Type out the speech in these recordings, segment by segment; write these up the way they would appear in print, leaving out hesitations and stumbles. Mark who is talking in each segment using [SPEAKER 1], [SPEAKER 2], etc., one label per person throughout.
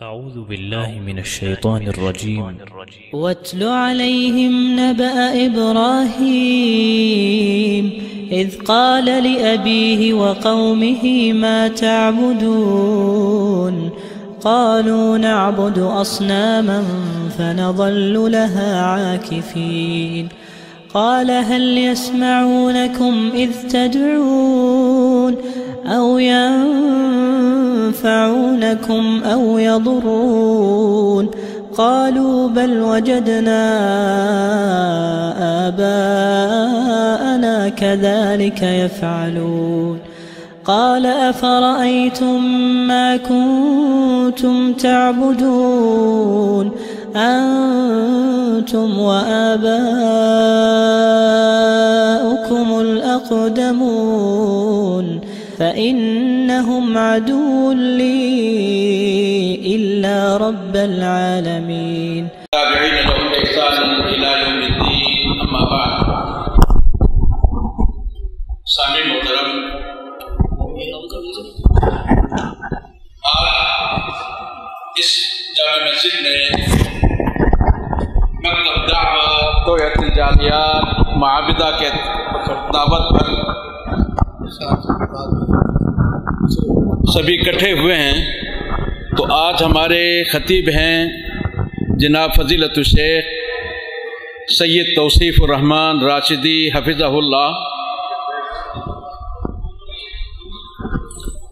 [SPEAKER 1] أعوذ بالله من الشيطان الرجيم.
[SPEAKER 2] واتل عليهم نبأ إبراهيم إذ قال لأبيه وقومه ما تعبدون قالوا نعبد أصناما فنظل لها عاكفين قال هل يسمعونكم إذ تدعون أو ينفعونكم أو يضرون قالوا بل وجدنا آباءنا كذلك يفعلون قال أفرأيتم ما كنتم تعبدون أنتم وآباؤكم الأقدمون فإنهم عدو لي إلا رب العالمين.
[SPEAKER 3] تابعين لهم بإحسان إلى يوم الدين. أما بعد. سامعین محترم، آج اس جامع مسجد میں مکتب دعوت توحید الجالیات معابدہ کے دعوت پر سبھی اکٹھے ہوئے ہیں، تو آج ہمارے خطیب ہیں جناب فضیلت الشیخ سید توصیف الرحمن راشدی حفظہ اللہ۔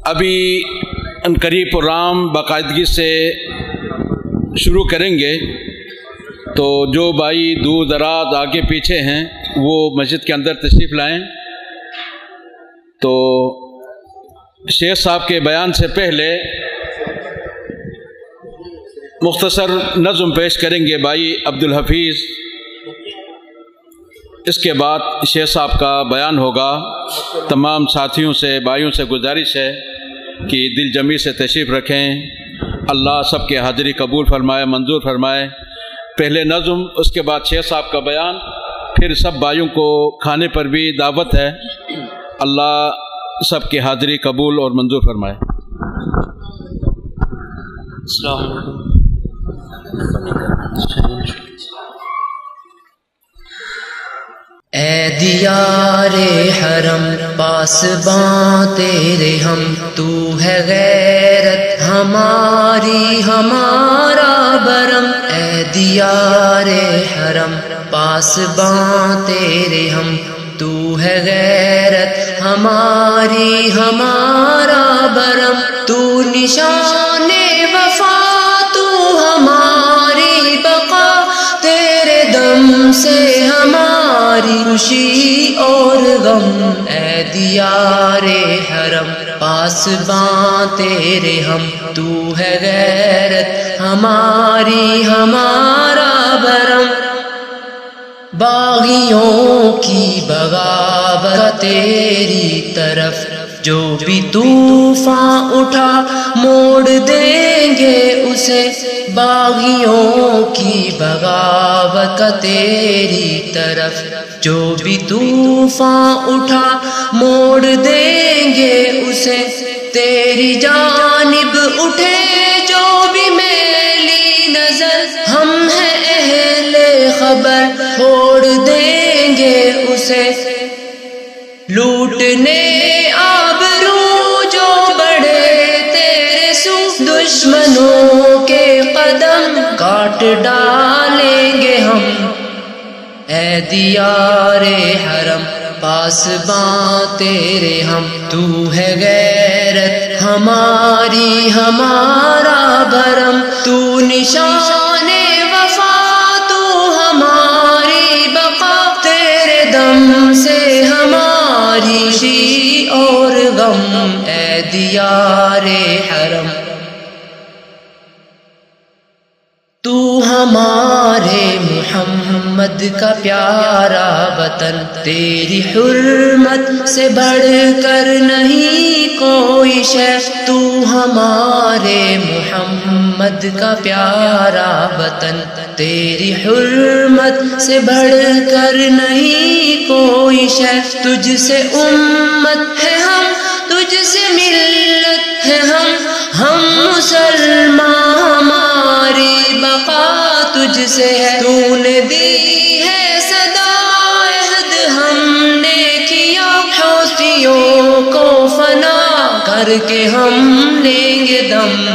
[SPEAKER 3] ابھی عنقریب پروگرام باقاعدگی سے شروع کریں گے، تو جو بھائی دور دراز آگے پیچھے ہیں وہ مسجد کے اندر تشریف لائیں۔ تو شیخ صاحب کے بیان سے پہلے مختصر نظم پیش کریں گے بھائی عبدالحفیظ، اس کے بعد شیخ صاحب کا بیان ہوگا۔ تمام ساتھیوں سے بھائیوں سے گزارش ہے کہ دل جمی سے تشریف رکھیں، اللہ سب کے حاضری قبول فرمائے، منظور فرمائے۔ پہلے نظم، اس کے بعد شیخ صاحب کا بیان، پھر سب بھائیوں کو کھانے پر بھی دعوت ہے۔ اللہ سب کی حاضری قبول اور منظور فرمائے۔
[SPEAKER 1] السلام علیکم۔
[SPEAKER 4] اے دیار حرم پاسباں تیرے ہم، تو ہے غیرت ہماری ہمارا برم۔ اے دیار حرم پاسباں تیرے ہم، تو ہے غیرت ہماری ہمارا برم۔ تو نشان وفا، تو ہماری بقا، تیرے دم سے ہماری خوشی اور غم۔ اے دیار حرم پاسباں تیرے ہم، تو ہے غیرت ہماری ہمارا برم۔ باغیوں کی بغاوت تیری طرف جو بھی طوفان اٹھا موڑ دیں گے اسے۔ باغیوں کی بغاوت تیری طرف جو بھی طوفان اٹھا موڑ دیں گے اسے۔ تیری جانب اٹھے جو بھی میلی نظر، ہم ہیں اہل خبر چھوڑ دیں گے اسے۔ لوٹنے آبرو جو بڑھے تیرے سو، دشمنوں کے قدم کاٹ ڈالیں گے ہم۔ اے دیار حرم پاسباں تیرے ہم، تو ہے غیرت ہماری ہمارا برم۔ تو نشان وفا، تو ہماری بقا، تیرے دم سے ہماری خوشی اور غم۔ اے دیار حرم تو ہمارے محمد کا پیارا وطن، تیری حرمت سے بڑھ کر نہیں کوئی شے۔ تو ہمارے محمد کا پیارا وطن، تیری حرمت سے بڑھ کر نہیں کوئی شے۔ تجھ سے امت ہے ہم، تجھ سے ملت ہے ہم مسلمان سے ہے، تو نے دی ہے صدا عہد ہم نے کیا، حوثیوں کو فنا کر کے ہم لیں گے دم،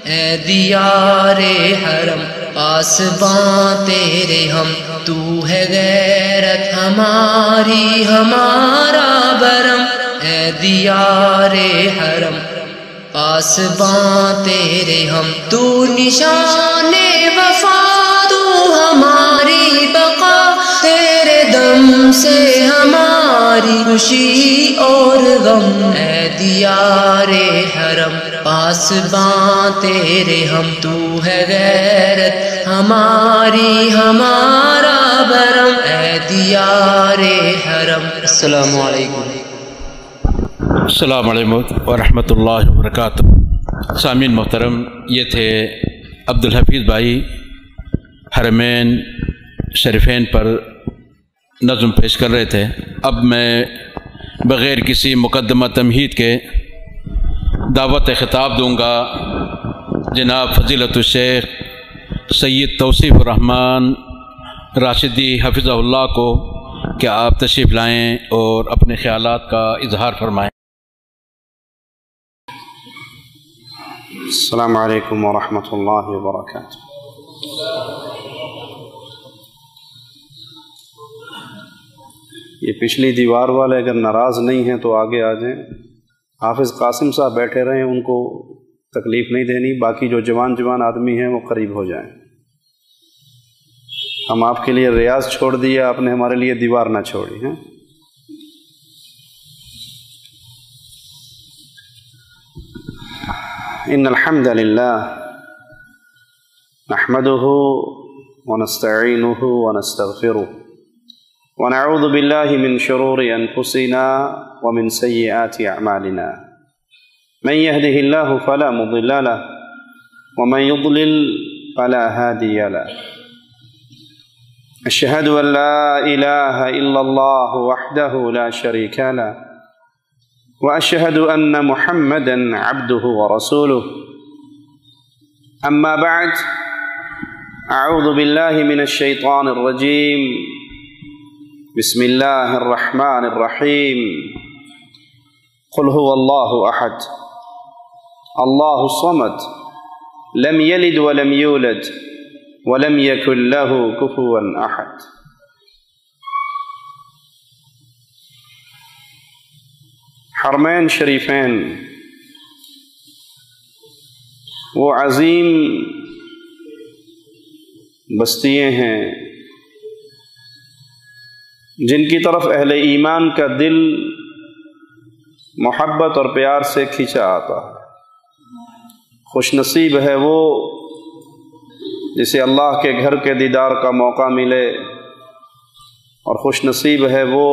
[SPEAKER 4] اے دیار حرم پاسباں تیرے ہم، تو ہے غیرت ہماری ہمارا برم، اے دیار حرم پاسباں تیرے ہم، تو نشان وفا تو ہماری بقا، تیرے دم سے ہماری خوشی اور غم، اے دیار حرم پاسباں تیرے ہم، تو ہے غیرت ہماری ہمارا برم، اے دیار حرم۔ السلام علیکم۔
[SPEAKER 3] السلام علیکم ورحمۃ اللہ وبرکاتہ۔ سامعین محترم، یہ تھے عبدالحفیظ بھائی حرمین شریفین پر نظم پیش کر رہے تھے۔ اب میں بغیر کسی مقدمہ تمہید کے دعوت خطاب دوں گا جناب فضیلت الشیخ سید توصیف الرحمن راشدی حفظہ اللہ کو کہ آپ تشریف لائیں اور اپنے خیالات کا اظہار فرمائیں۔
[SPEAKER 5] السلام علیکم ورحمۃ اللہ وبرکاتہ۔ یہ پچھلی دیوار والے اگر ناراض نہیں ہیں تو آگے آ جائیں۔ حافظ قاسم صاحب بیٹھے رہیں، ان کو تکلیف نہیں دینی، باقی جو جوان آدمی ہیں وہ قریب ہو جائیں۔ ہم آپ کے لیے ریاض چھوڑ دیا، آپ نے ہمارے لیے دیوار نہ چھوڑی ہیں۔ ان الحمد للہ نحمده ونستعینه ونستغفره ونعوذ بالله من شرور انفسنا ومن سيئات اعمالنا، من يهده الله فلا مضل له ومن يضلل فلا هادي له، اشهد ان لا اله الا الله وحده لا شريك له، واشهد ان محمدا عبده ورسوله، اما بعد، اعوذ بالله من الشيطان الرجيم، بسم الله الرحمن الرحيم، قل هو الله احد الله الصمد لم يلد ولم يولد ولم يكن له كفوا احد۔ حرمین شریفین وہ عظیم بستیاں ہیں جن کی طرف اہل ایمان کا دل محبت اور پیار سے کھینچا آتا ہے۔ خوش نصیب ہے وہ جسے اللہ کے گھر کے دیدار کا موقع ملے، اور خوش نصیب ہے وہ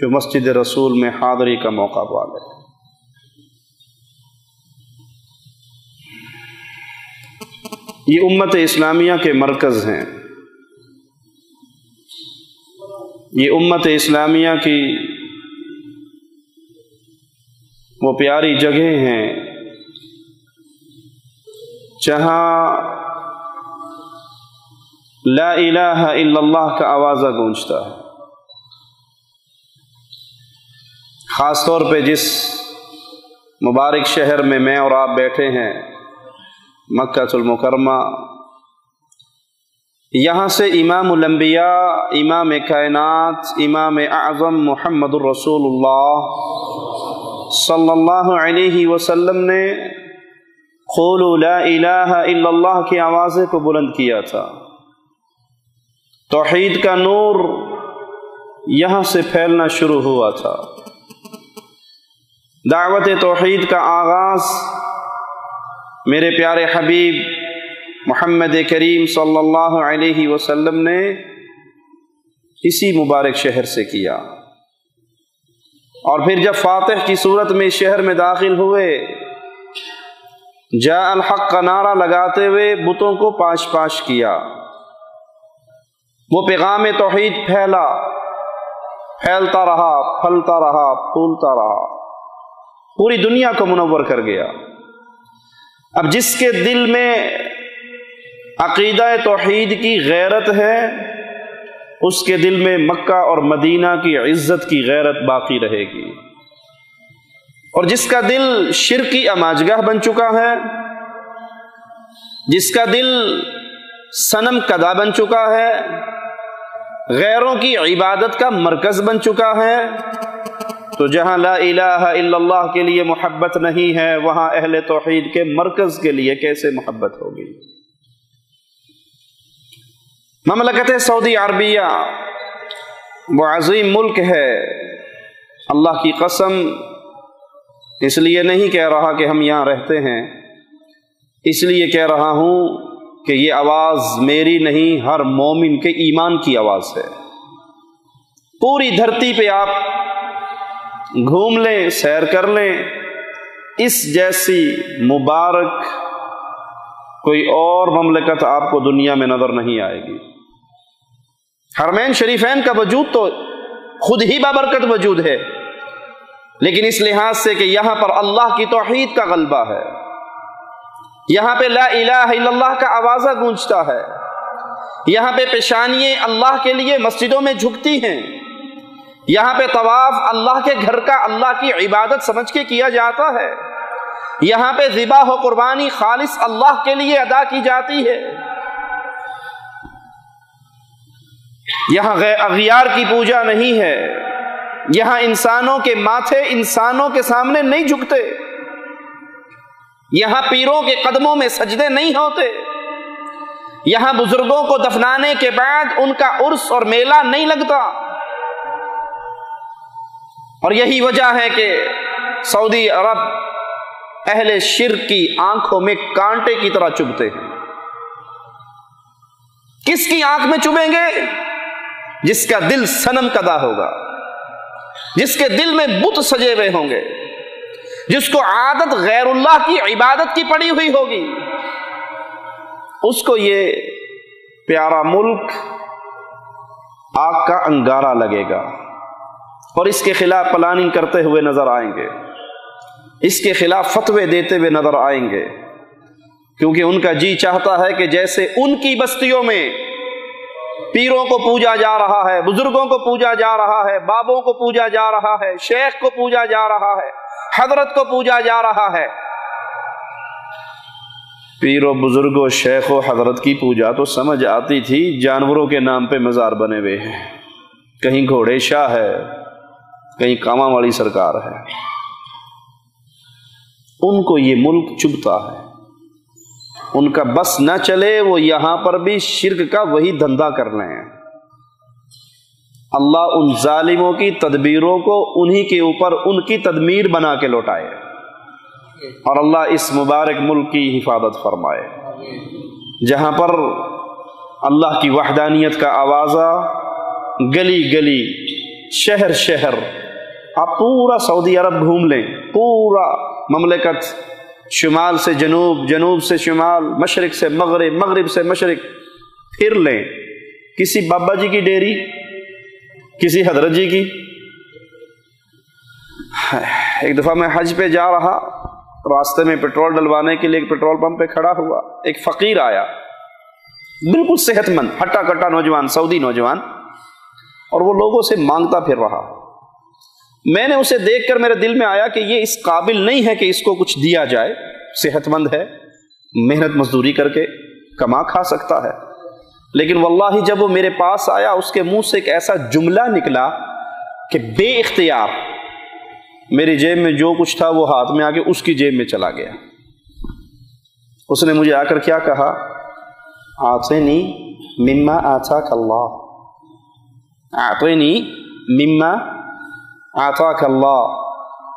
[SPEAKER 5] جو مسجد رسول میں حاضری کا موقع پالے۔ یہ امت اسلامیہ کے مرکز ہیں، یہ امت اسلامیہ کی وہ پیاری جگہ ہیں جہاں لا الہ الا اللہ کا آوازہ گونجتا ہے۔ خاص طور پہ جس مبارک شہر میں اور آپ بیٹھے ہیں، مکہ المکرمہ، یہاں سے امام الانبیاء، امام کائنات، امام اعظم محمد الرسول اللہ صلی اللہ علیہ وسلم نے قولوا لا الہ الا اللہ کی آوازیں کو بلند کیا تھا۔ توحید کا نور یہاں سے پھیلنا شروع ہوا تھا۔ دعوت توحید کا آغاز میرے پیارے حبیب محمد کریم صلی اللہ علیہ وسلم نے اسی مبارک شہر سے کیا، اور پھر جب فاتح کی صورت میں اس شہر میں داخل ہوئے، جاء الحق کا نعرہ لگاتے ہوئے بتوں کو پاش پاش کیا۔ وہ پیغام توحید پھیلتا رہا، پھلتا رہا، پھولتا رہا، پوری دنیا کو منور کر گیا۔ اب جس کے دل میں عقیدہ توحید کی غیرت ہے، اس کے دل میں مکہ اور مدینہ کی عزت کی غیرت باقی رہے گی۔ اور جس کا دل شرکی اماجگاہ بن چکا ہے، جس کا دل صنم کدا بن چکا ہے، غیروں کی عبادت کا مرکز بن چکا ہے، تو جہاں لا الہ الا اللہ کے لیے محبت نہیں ہے، وہاں اہل توحید کے مرکز کے لیے کیسے محبت ہوگی؟ مملکت سعودی عربیہ وہ عظیم ملک ہے، اللہ کی قسم اس لیے نہیں کہہ رہا کہ ہم یہاں رہتے ہیں، اس لیے کہہ رہا ہوں کہ یہ آواز میری نہیں، ہر مومن کے ایمان کی آواز ہے۔ پوری دھرتی پہ آپ گھوم لیں، سیر کر لیں، اس جیسی مبارک کوئی اور مملکت آپ کو دنیا میں نظر نہیں آئے گی۔ حرمین شریفین کا وجود تو خود ہی بابرکت وجود ہے، لیکن اس لحاظ سے کہ یہاں پر اللہ کی توحید کا غلبہ ہے، یہاں پہ لا الہ الا اللہ کا آوازہ گونجتا ہے، یہاں پہ پیشانییں اللہ کے لیے مسجدوں میں جھکتی ہیں، یہاں پہ طواف اللہ کے گھر کا اللہ کی عبادت سمجھ کے کیا جاتا ہے، یہاں پہ ذبح و قربانی خالص اللہ کے لیے ادا کی جاتی ہے، یہاں اغیار کی پوجا نہیں ہے، یہاں انسانوں کے ماتھے انسانوں کے سامنے نہیں جھکتے، یہاں پیروں کے قدموں میں سجدے نہیں ہوتے، یہاں بزرگوں کو دفنانے کے بعد ان کا عرس اور میلہ نہیں لگتا۔ اور یہی وجہ ہے کہ سعودی عرب اہل شرک کی آنکھوں میں کانٹے کی طرح چبھتے ہیں۔ کس کی آنکھ میں چبھیں گے؟ جس کا دل صنم کدا ہوگا، جس کے دل میں بت سجے ہوئے ہوں گے، جس کو عادت غیر اللہ کی عبادت کی پڑی ہوئی ہوگی، اس کو یہ پیارا ملک آگ کا انگارہ لگے گا اور اس کے خلاف پلاننگ کرتے ہوئے نظر آئیں گے، اس کے خلاف فتوے دیتے ہوئے نظر آئیں گے، کیونکہ ان کا جی چاہتا ہے کہ جیسے ان کی بستیوں میں پیروں کو پوجا جا رہا ہے، بزرگوں کو پوجا جا رہا ہے، بابوں کو پوجا جا رہا ہے، شیخ کو پوجا جا رہا ہے، حضرت کو پوجا جا رہا ہے۔ پیر و بزرگ و شیخ و حضرت کی پوجا تو سمجھ آتی تھی، جانوروں کے نام پہ مزار بنے ہوئے ہیں، کہیں گھوڑے شاہ ہے، کہیں کاما والی سرکار ہے۔ ان کو یہ ملک چبھتا ہے، ان کا بس نہ چلے وہ یہاں پر بھی شرک کا وہی دھندا کر لیں۔ اللہ ان ظالموں کی تدبیروں کو انہی کے اوپر ان کی تدمیر بنا کے لوٹائے، اور اللہ اس مبارک ملک کی حفاظت فرمائے، جہاں پر اللہ کی وحدانیت کا آوازہ گلی گلی، شہر شہر، آپ پورا سعودی عرب گھوم لیں، پورا مملکت، شمال سے جنوب، جنوب سے شمال، مشرق سے مغرب، مغرب سے مشرق پھر لیں، کسی بابا جی کی ڈیری، کسی حضرت جی کی۔ ایک دفعہ میں حج پہ جا رہا، راستے میں پیٹرول ڈلوانے کے لیے ایک پیٹرول پمپ پہ کھڑا ہوا، ایک فقیر آیا، بالکل صحت مند ہٹا کٹا نوجوان، سعودی نوجوان، اور وہ لوگوں سے مانگتا پھر رہا۔ میں نے اسے دیکھ کر میرے دل میں آیا کہ یہ اس قابل نہیں ہے کہ اس کو کچھ دیا جائے، صحت مند ہے، محنت مزدوری کر کے کما کھا سکتا ہے، لیکن واللہ جب وہ میرے پاس آیا اس کے منہ سے ایک ایسا جملہ نکلا کہ بے اختیار میری جیب میں جو کچھ تھا وہ ہاتھ میں آ کے اس کی جیب میں چلا گیا۔ اس نے مجھے آ کر کیا کہا؟ آتنی مما آتاک اللہ، آتنی مما آتاک اللہ،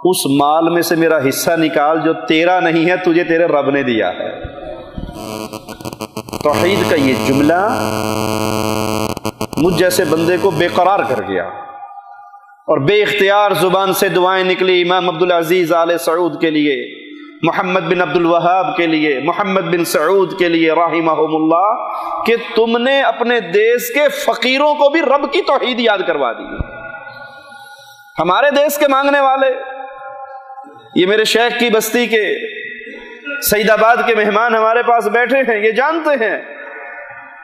[SPEAKER 5] اس مال میں سے میرا حصہ نکال جو تیرا نہیں ہے، تجھے تیرے رب نے دیا ہے۔ توحید کا یہ جملہ مجھ جیسے بندے کو بے قرار کر گیا، اور بے اختیار زبان سے دعائیں نکلی امام عبدالعزیز آل سعود کے لیے، محمد بن عبد الوہاب کے لیے، محمد بن سعود کے لیے رحمہم اللہ، کہ تم نے اپنے دیس کے فقیروں کو بھی رب کی توحید یاد کروا دی۔ ہمارے دیس کے مانگنے والے، یہ میرے شیخ کی بستی کے سعید آباد کے مہمان ہمارے پاس بیٹھے ہیں، یہ جانتے ہیں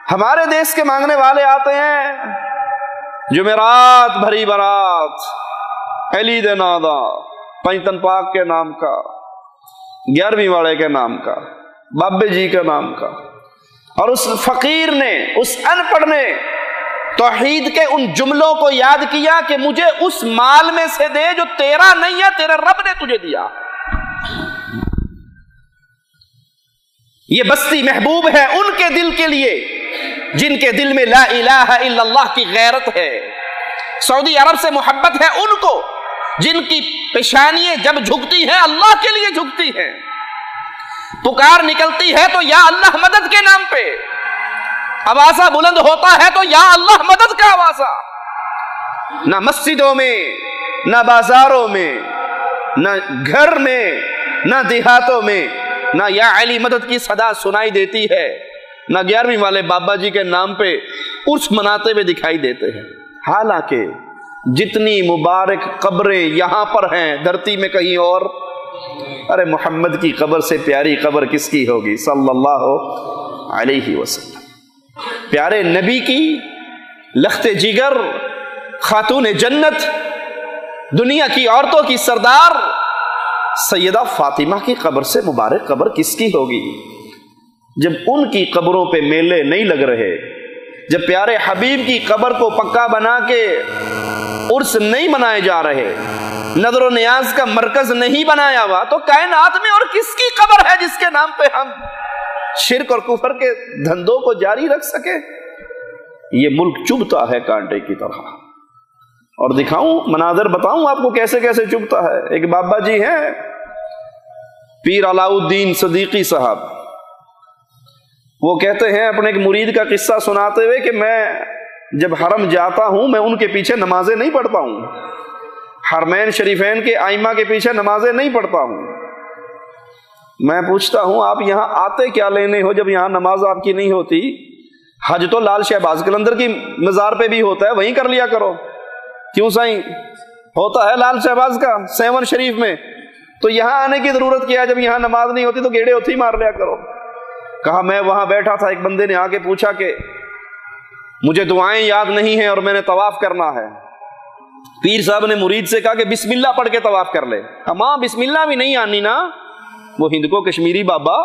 [SPEAKER 5] ہمارے دیش کے مانگنے والے آتے ہیں، جمعرات بھری برات علی دے نادا پنجتن پاک کے نام کا، 11ویں والے کے نام کا، بابے جی کے نام کا، اور اس فقیر نے، اس ان پڑھ نے توحید کے ان جملوں کو یاد کیا کہ مجھے اس مال میں سے دے جو تیرا نہیں ہے، تیرے رب نے تجھے دیا۔ یہ بستی محبوب ہے ان کے دل کے لیے جن کے دل میں لا الہ الا اللہ کی غیرت ہے۔ سعودی عرب سے محبت ہے ان کو جن کی پیشانییں جب جھکتی ہیں اللہ کے لیے جھکتی ہیں، پکار نکلتی ہے تو یا اللہ مدد کے نام پہ، آوازہ بلند ہوتا ہے تو یا اللہ مدد کا آوازہ۔ نہ مسجدوں میں، نہ بازاروں میں، نہ گھر میں، نہ دیہاتوں میں، نہ یا علی مدد کی صدا سنائی دیتی ہے، نہ 11ویں والے بابا جی کے نام پہ عرس مناتے ہوئے دکھائی دیتے ہیں۔ حالانکہ جتنی مبارک قبریں یہاں پر ہیں دھرتی میں کہیں اور، ارے محمد کی قبر سے پیاری قبر کس کی ہوگی صلی اللہ علیہ وسلم۔ پیارے نبی کی لخت جگر، خاتون جنت، دنیا کی عورتوں کی سردار سیدہ فاطمہ کی قبر سے مبارک قبر کس کی ہوگی؟ جب ان کی قبروں پہ میلے نہیں لگ رہے، جب پیارے حبیب کی قبر کو پکا بنا کے عرس نہیں منائے جا رہے، نظر و نیاز کا مرکز نہیں بنایا ہوا، تو کائنات میں اور کس کی قبر ہے جس کے نام پہ ہم شرک اور کفر کے دھندوں کو جاری رکھ سکے؟ یہ ملک چبھتا ہے کانٹے کی طرح۔ اور دکھاؤں، مناظر بتاؤں آپ کو کیسے کیسے چبھتا ہے۔ ایک بابا جی ہیں پیر علاء الدین صدیقی صاحب، وہ کہتے ہیں اپنے ایک مرید کا قصہ سناتے ہوئے کہ میں جب حرم جاتا ہوں میں ان کے پیچھے نمازیں نہیں پڑھتا ہوں، حرمین شریفین کے ائمہ کے پیچھے نمازیں نہیں پڑھتا ہوں۔ میں پوچھتا ہوں آپ یہاں آتے کیا لینے ہو جب یہاں نماز آپ کی نہیں ہوتی؟ حج تو لال شہباز قلندر کی مزار پہ بھی ہوتا ہے، وہیں کر لیا کرو۔ کیوں سائیں؟ ہوتا ہے لال شہباز کا 7 شریف میں، تو یہاں آنے کی ضرورت کیا ہے؟ جب یہاں نماز نہیں ہوتی تو گیڑے ہوتی مار لیا کرو۔ کہا میں وہاں بیٹھا تھا، ایک بندے نے آ کے پوچھا کہ مجھے دعائیں یاد نہیں ہیں اور میں نے طواف کرنا ہے۔ پیر صاحب نے مرید سے کہا کہ بسم اللہ پڑھ کے طواف کر لے۔ ماں بسم اللہ بھی نہیں آنی نا؟ وہ ہند کو کشمیری بابا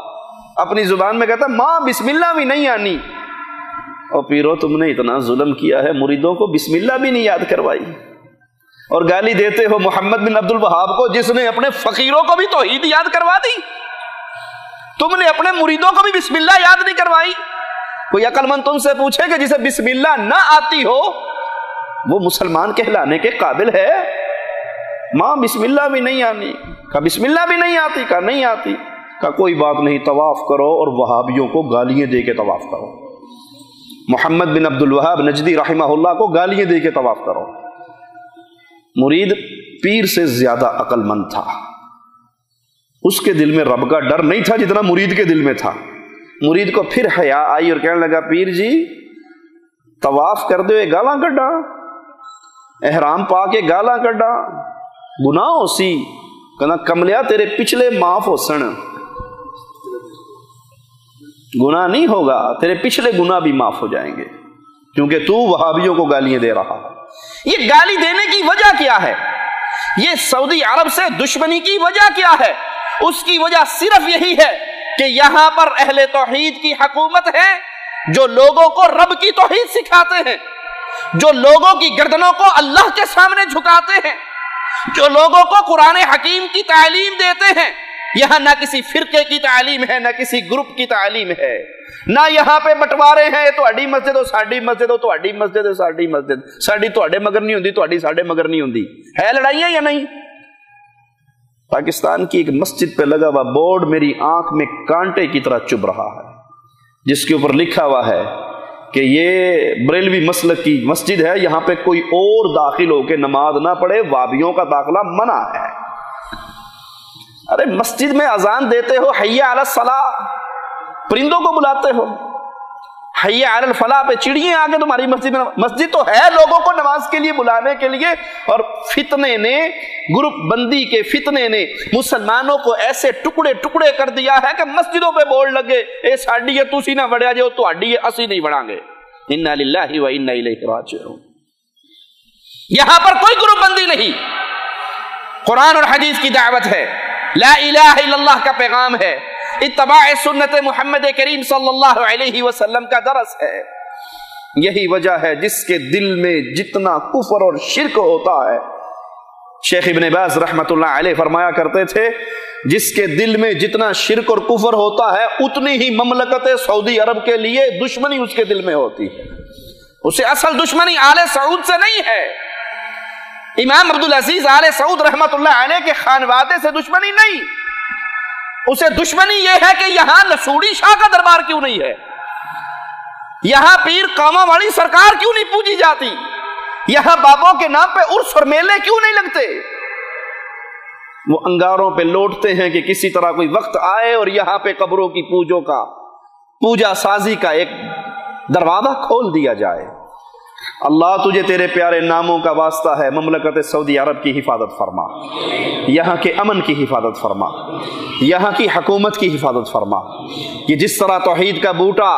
[SPEAKER 5] اپنی زبان میں کہتا ماں بسم اللہ بھی نہیں آنی۔ اور پیرو تم نے اتنا ظلم کیا ہے، مریدوں کو بسم اللہ بھی نہیں یاد کروائی، اور گالی دیتے ہو محمد بن عبد الوہاب کو جس نے اپنے فقیروں کو بھی توحید یاد کروا دی۔ تم نے اپنے مریدوں کو بھی بسم اللہ یاد نہیں کروائی۔ کوئی عقل مند تم سے پوچھے کہ جسے بسم اللہ نہ آتی ہو وہ مسلمان کہلانے کے قابل ہے؟ ماں بسم اللہ بھی نہیں آنی۔ کہا بسم اللہ بھی نہیں آتی؟ کہا نہیں آتی۔ کہا کوئی بات نہیں، طواف کرو اور وہابیوں کو گالیاں دے کے طواف کرو، محمد بن عبد الوہاب نجدی رحمہ اللہ کو گالیاں دے کے طواف کرو۔ مرید پیر سے زیادہ عقل مند تھا، اس کے دل میں رب کا ڈر نہیں تھا جتنا مرید کے دل میں تھا۔ مرید کو پھر حیا آئی اور کہنے لگا پیر جی طواف کر دے گالاں کڈا، احرام پا کے گالاں کڈا، گناہ ہو سی؟ کہنا کملیا تیرے پچھلے معاف ہو سن، گناہ نہیں ہوگا، تیرے پچھلے گناہ بھی معاف ہو جائیں گے، کیونکہ تو وہابیوں کو گالیاں دے رہا ہے۔ یہ گالی دینے کی وجہ کیا ہے؟ یہ سعودی عرب سے دشمنی کی وجہ کیا ہے؟ اس کی وجہ صرف یہی ہے کہ یہاں پر اہل توحید کی حکومت ہے جو لوگوں کو رب کی توحید سکھاتے ہیں، جو لوگوں کی گردنوں کو اللہ کے سامنے جھکاتے ہیں، جو لوگوں کو قرآن حکیم کی تعلیم دیتے ہیں۔ یہاں نہ کسی فرقے کی تعلیم ہے، نہ کسی گروپ کی تعلیم ہے، نہ یہاں پہ بٹوارے ہیں، تہاڈی مسجد ہو ساڈی مسجد ہو، تہاڈی مسجد ہے ساڈی مسجد، ساڈی تہاڈے مگر نہیں ہوندی، تہاڈی ساڈے مگر نہیں ہوندی۔ ہے لڑائیاں یا نہیں؟ پاکستان کی ایک مسجد پہ لگا ہوا بورڈ میری آنکھ میں کانٹے کی طرح چبھ رہا ہے، جس کے اوپر لکھا ہوا ہے کہ یہ بریلوی مسلک کی مسجد ہے، یہاں پہ کوئی اور داخل ہو کے نماز نہ پڑھے، وابیوں کا داخلہ منع ہے۔ ارے مسجد میں اذان دیتے ہو حی علی الصلاۃ، پرندوں کو بلاتے ہو، حی علی الفلاح پہ چڑیے آگے تمہاری مسجد میں. مسجد تو ہے لوگوں کو نماز کے لیے بلانے کے لیے, اور فتنے نے, گروپ بندی کے فتنے نے مسلمانوں کو ایسے ٹکڑے ٹکڑے کر دیا ہے کہ مسجدوں پہ بورڈ لگے, اے ساڈی ہے تسی نہ وڑیا جاؤ, تہاڈی ہے اسی نہیں وڑاں گے. انا للہ و انا الیہ راجعون. یہاں پر کوئی گروپ بندی نہیں, قرآن اور حدیث کی دعوت ہے, لا الہ الا اللہ کا پیغام ہے, اتباع سنت محمد کریم صلی اللہ علیہ وسلم کا درس ہے. یہی وجہ ہے جس کے دل میں جتنا کفر اور شرک ہوتا ہے, شیخ ابن باز رحمت اللہ علیہ فرمایا کرتے تھے, جس کے دل میں جتنا شرک اور کفر ہوتا ہے اتنی ہی مملکت سعودی عرب کے لیے دشمنی اس کے دل میں ہوتی ہے. اسے اصل دشمنی آل سعود سے نہیں ہے, امام عبدالعزیز آل سعود رحمت اللہ علیہ کے خانوادے سے دشمنی نہیں, اسے دشمنی یہ ہے کہ یہاں نصوری شاہ کا دربار کیوں نہیں ہے, یہاں پیر قامہ والی سرکار کیوں نہیں پوجی جاتی, یہاں بابوں کے نام پہ عرس اور میلے کیوں نہیں لگتے. وہ انگاروں پہ لوٹتے ہیں کہ کسی طرح کوئی وقت آئے اور یہاں پہ قبروں کی پوجا سازی کا ایک دروازہ کھول دیا جائے. اللہ تجھے تیرے پیارے ناموں کا واسطہ ہے, مملکت سعودی عرب کی حفاظت فرما, یہاں کے امن کی حفاظت فرما, یہاں کی حکومت کی حفاظت فرما. یہ جس طرح توحید کا بوٹا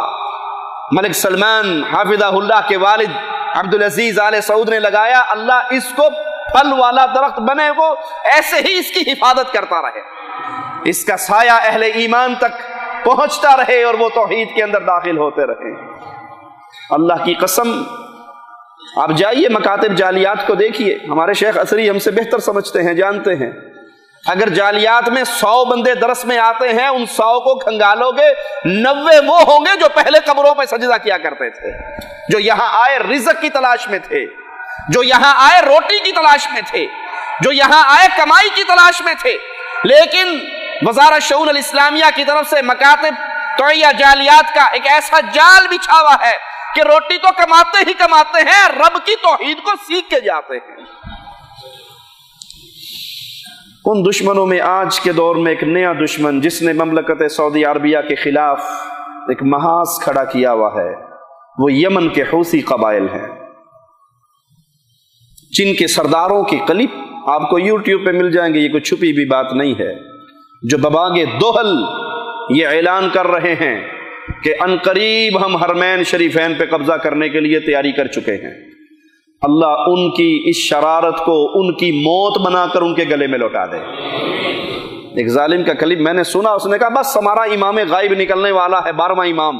[SPEAKER 5] ملک سلمان حافظہ اللہ کے والد عبدالعزیز آل سعود نے لگایا, اللہ اس کو پھل والا درخت بنے, وہ ایسے ہی اس کی حفاظت کرتا رہے, اس کا سایہ اہل ایمان تک پہنچتا رہے اور وہ توحید کے اندر داخل ہوتے رہے. اللہ کی قسم, آپ جائیے مکاتب جعلیات کو دیکھیے, ہمارے شیخ اثری ہم سے بہتر سمجھتے ہیں, جانتے ہیں. اگر جعلیات میں 100 بندے درس میں آتے ہیں, ان 100 کو کھنگالو گے 90 وہ ہوں گے جو پہلے قبروں پہ سجدہ کیا کرتے تھے, جو یہاں آئے رزق کی تلاش میں تھے, جو یہاں آئے روٹی کی تلاش میں تھے, جو یہاں آئے کمائی کی تلاش میں تھے. لیکن وزارت شؤون الاسلامیہ کی طرف سے مکاتب توعیہ جعلیات کا ایک ایسا جال بچھا ہوا ہے کہ روٹی تو کماتے ہی کماتے ہیں, رب کی توحید کو سیکھ کے جاتے ہیں. ان دشمنوں میں آج کے دور میں ایک نیا دشمن جس نے مملکت سعودی عربیہ کے خلاف ایک محاذ کھڑا کیا ہوا ہے, وہ یمن کے حوثی قبائل ہیں, جن کے سرداروں کی کلپ آپ کو یوٹیوب پہ مل جائیں گے. یہ کوئی چھپی بھی بات نہیں ہے, جو بباغ دوحل یہ اعلان کر رہے ہیں کہ عنقریب ہم حرمین شریفین پہ قبضہ کرنے کے لیے تیاری کر چکے ہیں. اللہ ان کی اس شرارت کو ان کی موت بنا کر ان کے گلے میں لوٹا دے. ایک ظالم کا کلپ میں نے سنا, اس نے کہا بس ہمارا امام غائب نکلنے والا ہے, 12واں امام,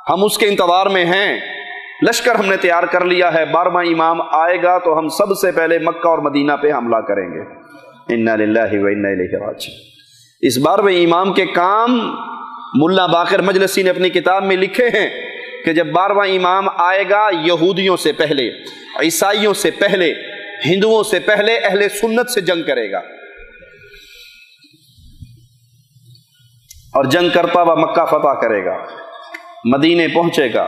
[SPEAKER 5] ہم اس کے انتظار میں ہیں, لشکر ہم نے تیار کر لیا ہے, 12واں امام آئے گا تو ہم سب سے پہلے مکہ اور مدینہ پہ حملہ کریں گے. انا للہ و انا الیہ راجعون. اس 12ویں امام کے کام ملا باقر مجلسی نے اپنی کتاب میں لکھے ہیں کہ جب 12واں امام آئے گا, یہودیوں سے پہلے, عیسائیوں سے پہلے, ہندوؤں سے پہلے اہل سنت سے جنگ کرے گا, اور جنگ کرتا ہوا مکہ فتح کرے گا, مدینے پہنچے گا,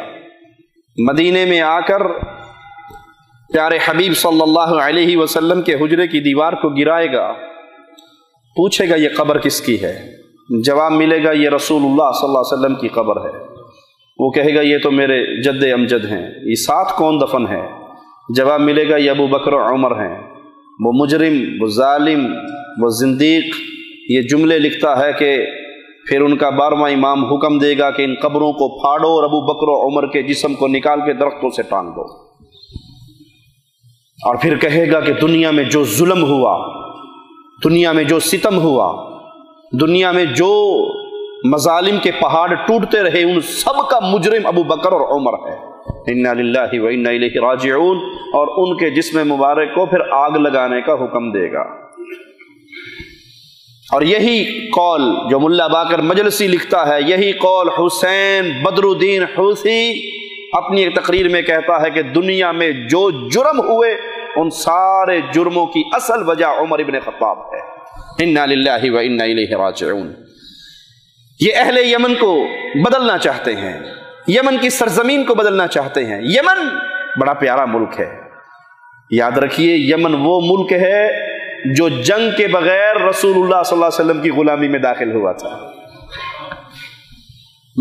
[SPEAKER 5] مدینے میں آ کر پیارے حبیب صلی اللہ علیہ وسلم کے حجرے کی دیوار کو گرائے گا, پوچھے گا یہ قبر کس کی ہے, جواب ملے گا یہ رسول اللہ صلی اللہ علیہ وسلم کی قبر ہے. وہ کہے گا یہ تو میرے جد امجد ہیں, یہ ساتھ کون دفن ہے, جواب ملے گا یہ ابو بکر و عمر ہیں. وہ مجرم, وہ ظالم, وہ زندیق یہ جملے لکھتا ہے کہ پھر ان کا 12واں امام حکم دے گا کہ ان قبروں کو پھاڑو اور ابو بکر و عمر کے جسم کو نکال کے درختوں سے ٹانگ دو, اور پھر کہے گا کہ دنیا میں جو ظلم ہوا, دنیا میں جو ستم ہوا, دنیا میں جو مظالم کے پہاڑ ٹوٹتے رہے, ان سب کا مجرم ابو بکر اور عمر ہے. انا للہ و انا الیہ راجعون. اور ان کے جسم مبارک کو پھر آگ لگانے کا حکم دے گا. اور یہی قول جو ملا باقر مجلسی لکھتا ہے, یہی قول حسین بدر الدین حوثی اپنی ایک تقریر میں کہتا ہے کہ دنیا میں جو جرم ہوئے ان سارے جرموں کی اصل وجہ عمر ابن خطاب ہے. انا للہ و انا الیہ راجعون. یہ اہل یمن کو بدلنا چاہتے ہیں, یمن کی سرزمین کو بدلنا چاہتے ہیں. یمن بڑا پیارا ملک ہے, یاد رکھیے یمن وہ ملک ہے جو جنگ کے بغیر رسول اللہ صلی اللہ علیہ وسلم کی غلامی میں داخل ہوا تھا.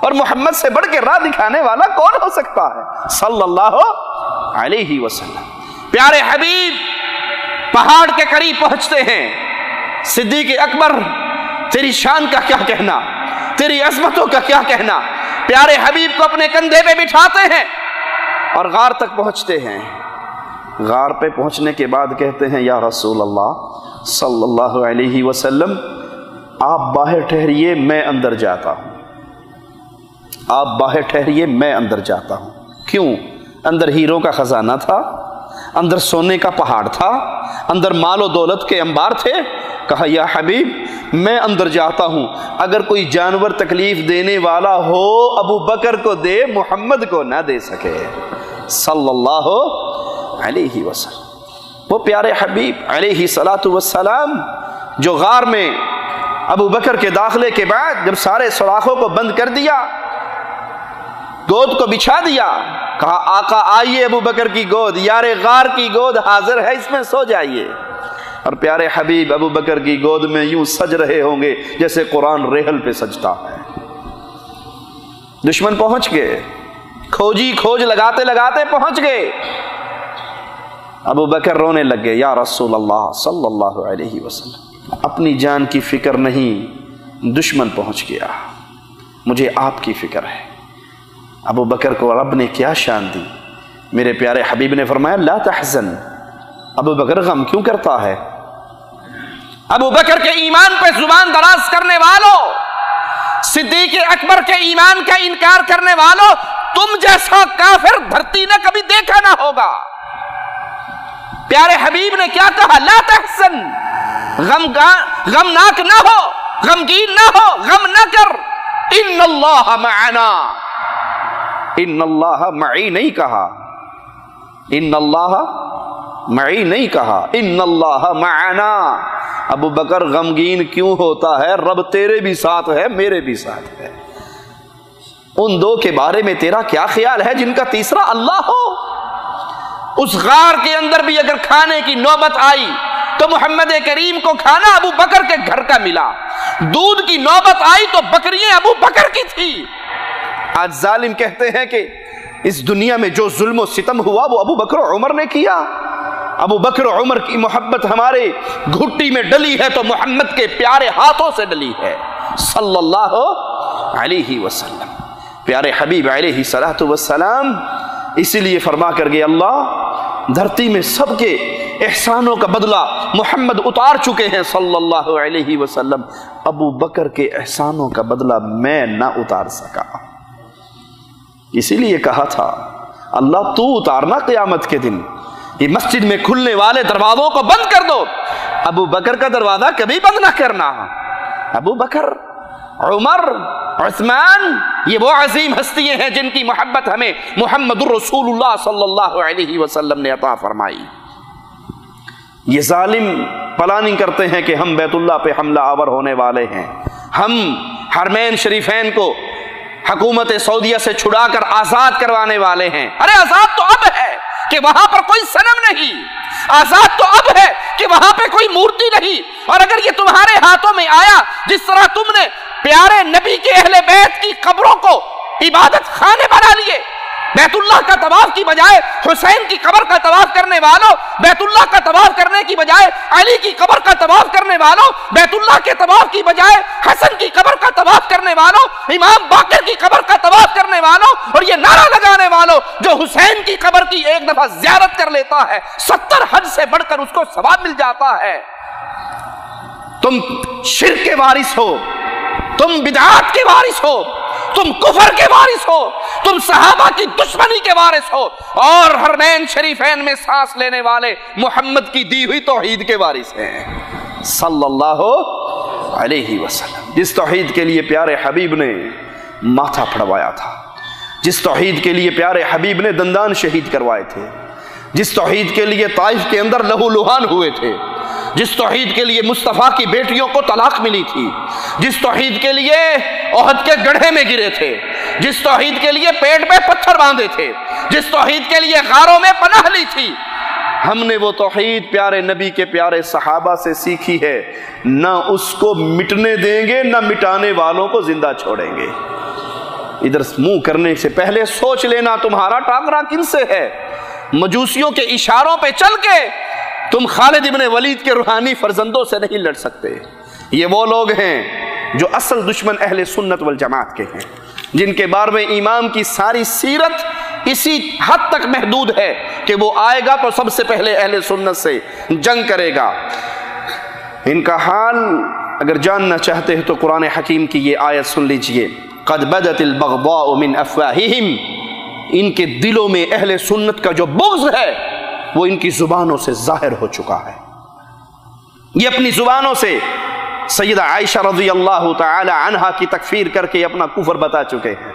[SPEAKER 5] اور محمد سے بڑھ کے راہ دکھانے والا کون ہو سکتا ہے صلی اللہ علیہ وسلم۔ پیارے حبیب پہاڑ کے قریب پہنچتے ہیں۔ صدیق اکبر تیری شان کا کیا کہنا، تیری عظمتوں کا کیا کہنا، پیارے حبیب کو اپنے کندھے پہ بٹھاتے ہیں اور غار تک پہنچتے ہیں۔ غار پہ پہنچنے کے بعد کہتے ہیں یا رسول اللہ صلی اللہ علیہ وسلم آپ باہر ٹھہریے میں اندر جاتا ہوں، آپ باہر ٹھہریے میں اندر جاتا ہوں۔ کیوں؟ اندر ہیروں کا خزانہ تھا، اندر سونے کا پہاڑ تھا، اندر مال و دولت کے انبار تھے۔ کہا یا حبیب میں اندر جاتا ہوں، اگر کوئی جانور تکلیف دینے والا ہو ابو بکر کو دے، محمد کو نہ دے سکے صلی اللہ علیہ وسلم۔ وہ پیارے حبیب علیہ السلام جو غار میں ابو بکر کے داخلے کے بعد جب سارے سوراخوں کو بند کر دیا، گود کو بچھا دیا، کہا آقا آئیے ابو بکر کی گود، یار غار کی گود حاضر ہے، اس میں سو جائیے۔ اور پیارے حبیب ابو بکر کی گود میں یوں سج رہے ہوں گے جیسے قرآن ریحل پہ سجتا ہے۔ دشمن پہنچ گئے، کھوجی کھوج لگاتے لگاتے پہنچ گئے۔ ابو بکر رونے لگے، یا رسول اللہ صلی اللہ علیہ وسلم اپنی جان کی فکر نہیں، دشمن پہنچ گیا، مجھے آپ کی فکر ہے۔ ابو بکر کو رب نے کیا شان دی، میرے پیارے حبیب نے فرمایا لا تحزن، ابو بکر غم کیوں کرتا ہے؟ ابو بکر کے ایمان پہ زبان دراز کرنے والوں، صدیق اکبر کے ایمان کا انکار کرنے والوں، تم جیسا کافر دھرتی نے کبھی دیکھا نہ ہوگا۔ پیارے حبیب نے کیا کہا؟ لا تحزن، غمناک نہ ہو، غمگین نہ ہو، غم نہ کر، ان اللہ معنا، ان اللہ معی نہیں کہا، ان اللہ معی نہیں کہا، ان اللہ معنا۔ ابو بکر غمگین کیوں ہوتا ہے؟ رب تیرے بھی ساتھ ہے، میرے بھی ساتھ ہے۔ ان دو کے بارے میں تیرا کیا خیال ہے جن کا تیسرا اللہ ہو؟ اس غار کے اندر بھی اگر کھانے کی نوبت آئی تو محمد کریم کو کھانا ابو بکر کے گھر کا ملا، دودھ کی نوبت آئی تو بکریاں ابو بکر کی تھی۔ آج ظالم کہتے ہیں کہ اس دنیا میں جو ظلم و ستم ہوا وہ ابو بکر و عمر نے کیا۔ ابو بکر و عمر کی محبت ہمارے گھٹی میں ڈلی ہے تو محمد کے پیارے ہاتھوں سے ڈلی ہے صلی اللہ علیہ وسلم۔ پیارے حبیب علیہ السلام اسی لیے فرما کر گئے اللہ دھرتی میں سب کے احسانوں کا بدلہ محمد اتار چکے ہیں صلی اللہ علیہ وسلم، ابو بکر کے احسانوں کا بدلہ میں نہ اتار سکا۔ اسی لیے کہا تھا اللہ تو اتارنا قیامت کے دن، یہ مسجد میں کھلنے والے دروازوں کو بند کر دو، ابو بکر کا دروازہ کبھی بند نہ کرنا۔ ابو بکر، عمر، عثمان، یہ وہ عظیم ہستیاں ہیں جن کی محبت ہمیں محمد الرسول اللہ صلی اللہ علیہ وسلم نے عطا فرمائی۔ یہ ظالم پلاننگ کرتے ہیں کہ ہم بیت اللہ پہ حملہ آور ہونے والے ہیں، ہم حرمین شریفین کو حکومت سعودیہ سے چھڑا کر آزاد کروانے والے ہیں۔ ارے آزاد تو اب ہے کہ وہاں پر کوئی صنم نہیں، آزاد تو اب ہے کہ وہاں پہ کوئی مورتی نہیں، اور اگر یہ تمہارے ہاتھوں میں آیا جس طرح تم نے پیارے نبی کے اہل بیت کی قبروں کو عبادت خانے بنا لیے، بیت اللہ کا طواف کی بجائے حسین کی قبر کا طواف کرنے والوں، بیت اللہ کا طواف کرنے کی بجائے علی کی قبر کا طواف کرنے والوں، بیت اللہ کے طواف کی بجائے حسن کی قبر کا طواف کرنے والوں، امام باقر کی قبر کا طواف کرنے والوں، اور یہ نعرہ لگانے والوں جو حسین کی قبر کی ایک دفعہ زیارت کر لیتا ہے 70 حج سے بڑھ کر اس کو ثواب مل جاتا ہے۔ تم شرک کے وارث ہو، تم بدعات کے وارث ہو، تم کفر کے وارث ہو، تم صحابہ کی دشمنی کے وارث ہو، اور حرمین شریفین میں سانس لینے والے محمد کی دی ہوئی توحید کے وارث ہیں صلی اللہ علیہ وسلم۔ جس توحید کے لیے پیارے حبیب نے ماتھا پھڑوایا تھا، جس توحید کے لیے پیارے حبیب نے دندان شہید کروائے تھے، جس توحید کے لیے طائف کے اندر لہو لہان ہوئے تھے، جس توحید کے لیے مصطفیٰ کی بیٹیوں کو طلاق ملی تھی، جس توحید کے لیے احد کے گڑھے میں گرے تھے، جس توحید کے لیے پیٹ میں پتھر باندھے تھے، جس توحید کے لیے غاروں میں پناہ لی تھی، ہم نے وہ توحید پیارے نبی کے پیارے صحابہ سے سیکھی ہے، نہ اس کو مٹنے دیں گے نہ مٹانے والوں کو زندہ چھوڑیں گے۔ ادھر منہ کرنے سے پہلے سوچ لینا تمہارا ٹاکرا کن سے ہے۔ مجوسیوں کے اشاروں پہ چل کے تم خالد ابن ولید کے روحانی فرزندوں سے نہیں لڑ سکتے۔ یہ وہ لوگ ہیں جو اصل دشمن اہل سنت والجماعت کے ہیں، جن کے بارے میں امام کی ساری سیرت اسی حد تک محدود ہے کہ وہ آئے گا تو سب سے پہلے اہل سنت سے جنگ کرے گا۔ ان کا حال اگر جاننا چاہتے ہیں تو قرآن حکیم کی یہ آیت سن لیجئے، قد بدت البغضاء من افواہہم، ان کے دلوں میں اہل سنت کا جو بغض ہے وہ ان کی زبانوں سے ظاہر ہو چکا ہے۔ یہ اپنی زبانوں سے سیدہ عائشہ رضی اللہ تعالی عنہا کی تکفیر کر کے اپنا کفر بتا چکے ہیں۔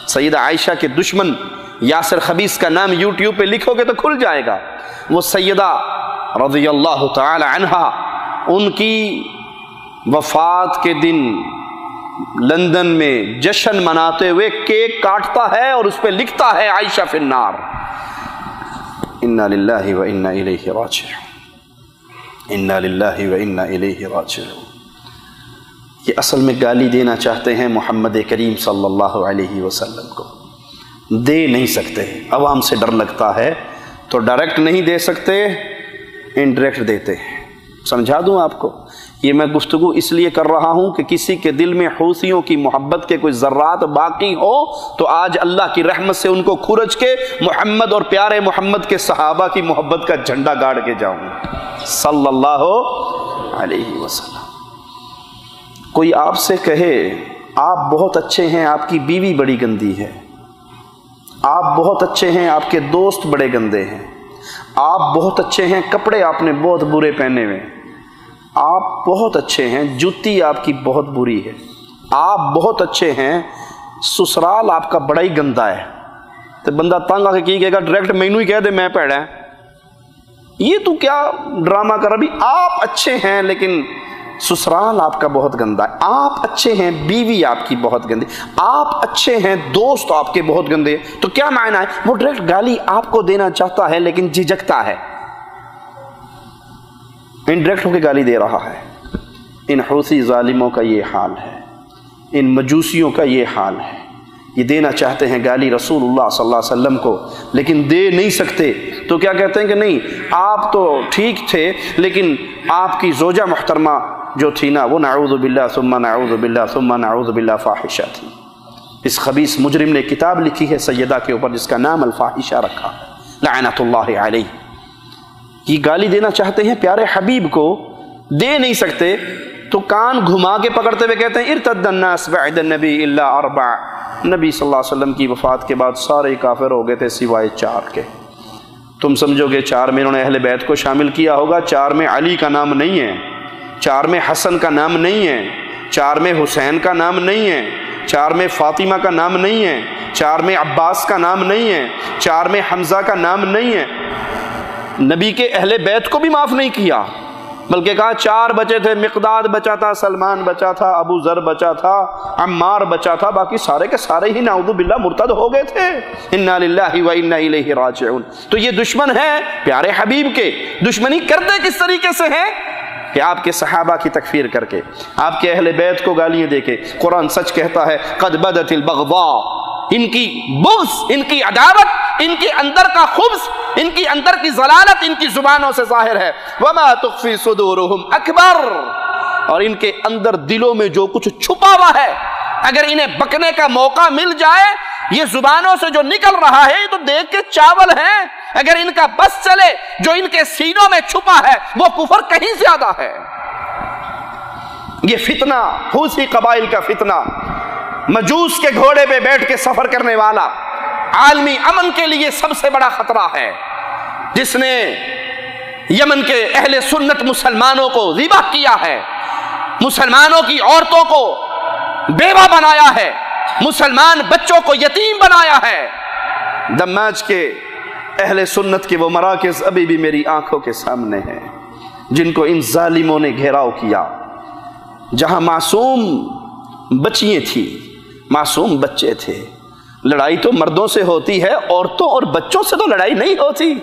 [SPEAKER 5] سیدہ عائشہ کے دشمن یاسر خبیث کا نام یوٹیوب پہ لکھو گے تو کھل جائے گا۔ وہ سیدہ رضی اللہ تعالی عنہا، ان کی وفات کے دن لندن میں جشن مناتے ہوئے کیک کاٹتا ہے اور اس پہ لکھتا ہے عائشہ فی النار۔ انا للہ و انا الیہ راجعون، انا للہ و انا الیہ راجعون۔ یہ اصل میں گالی دینا چاہتے ہیں محمد کریم صلی اللہ علیہ وسلم کو، دے نہیں سکتے، عوام سے ڈر لگتا ہے تو ڈائریکٹ نہیں دے سکتے، انڈائریکٹ دیتے ہیں۔ سمجھا دوں آپ کو، یہ میں گفتگو اس لیے کر رہا ہوں کہ کسی کے دل میں حوثیوں کی محبت کے کوئی ذرات باقی ہو تو آج اللہ کی رحمت سے ان کو کھرچ کے محمد اور پیارے محمد کے صحابہ کی محبت کا جھنڈا گاڑ کے جاؤں صلی اللہ علیہ وسلم۔ کوئی آپ سے کہے آپ بہت اچھے ہیں، آپ کی بیوی بڑی گندی ہے، آپ بہت اچھے ہیں، آپ کے دوست بڑے گندے ہیں، آپ بہت اچھے ہیں، کپڑے آپ نے بہت برے پہنے ہوئے، آپ بہت اچھے ہیں، جوتی آپ کی بہت بری ہے، آپ بہت اچھے ہیں، سسرال آپ کا بڑا ہی گندا ہے، تو بندہ تنگ آ کے کی کہے گا ڈائریکٹ مینوں ہی کہہ دے میں پیڑا ہے، یہ تو کیا ڈرامہ کر رہا بھی؟ آپ اچھے ہیں لیکن سسرال آپ کا بہت گندا ہے، آپ اچھے ہیں بیوی آپ کی بہت گندی، آپ اچھے ہیں دوست آپ کے بہت گندے، تو کیا معنی ہے؟ وہ ڈائریکٹ گالی آپ کو دینا چاہتا ہے لیکن جھجکتا ہے، انڈائریکٹ ہو کے گالی دے رہا ہے۔ ان حوثی ظالموں کا یہ حال ہے، ان مجوسیوں کا یہ حال ہے، یہ دینا چاہتے ہیں گالی رسول اللہ صلی اللہ علیہ وسلم کو لیکن دے نہیں سکتے، تو کیا کہتے ہیں کہ نہیں آپ تو ٹھیک تھے لیکن آپ کی زوجہ محترمہ جو تھی نا وہ نعوذ باللہ ثم نعوذ باللہ ثم نعوذ باللہ فاحشہ تھی۔ اس خبیث مجرم نے کتاب لکھی ہے سیدہ کے اوپر جس کا نام الفاحشہ رکھا، لعنت اللہ علیہ۔ یہ گالی دینا چاہتے ہیں پیارے حبیب کو، دے نہیں سکتے تو کان گھما کے پکڑتے ہوئے کہتے ہیں ارتد الناس بعد النبی الا اربع، نبی صلی اللہ علیہ وسلم کی وفات کے بعد سارے کافر ہو گئے تھے سوائے 4 کے۔ تم سمجھو گے 4 میں انہوں نے اہل بیت کو شامل کیا ہوگا، 4 میں علی کا نام نہیں ہے، 4 میں حسن کا نام نہیں ہے، 4 میں حسین کا نام نہیں ہے، 4 میں فاطمہ کا نام نہیں ہے، 4 میں عباس کا نام نہیں ہے، 4 میں حمزہ کا نام نہیں ہے۔ نبی کے اہل بیت کو بھی معاف نہیں کیا بلکہ کہا 4 بچے تھے، مقداد بچا تھا، سلمان بچا تھا، ابو ذر بچا تھا، عمار بچا تھا، باقی سارے کے سارے ہی نعوذ باللہ مرتد ہو گئے تھے۔ انا للہ و انا الیہ راجعون۔ تو یہ دشمن ہے پیارے حبیب کے، دشمنی کرتے کس طریقے سے ہیں کہ آپ کے صحابہ کی تکفیر کر کے، آپ کے اہل بیت کو گالیاں دے کے۔ قرآن سچ کہتا ہے قد بدت البغضاء، ان کی بغض، ان کی عداوت، ان کے اندر کا خبث، ان کی اندر کی ضلالت ان کی زبانوں سے ظاہر ہے۔ وما تخفی صدورهم اکبر، اور ان کے اندر دلوں میں جو کچھ چھپا ہوا ہے اگر انہیں بکنے کا موقع مل جائے، یہ زبانوں سے جو نکل رہا ہے یہ تو دیکھ کے چاول ہیں، اگر ان کا بس چلے جو ان کے سینوں میں چھپا ہے وہ کفر کہیں زیادہ ہے۔ یہ فتنہ حوثی قبائل کا فتنہ، مجوس کے گھوڑے پہ بیٹھ کے سفر کرنے والا، عالمی امن کے لیے سب سے بڑا خطرہ ہے، جس نے یمن کے اہل سنت مسلمانوں کو ذبح کیا ہے، مسلمانوں کی عورتوں کو بیوہ بنایا ہے، مسلمان بچوں کو یتیم بنایا ہے۔ دماج کے اہل سنت کے وہ مراکز ابھی بھی میری آنکھوں کے سامنے ہیں جن کو ان ظالموں نے گھیراؤ کیا، جہاں معصوم بچیاں تھیں، معصوم بچے تھے۔ لڑائی تو مردوں سے ہوتی ہے، عورتوں اور بچوں سے تو لڑائی نہیں ہوتی۔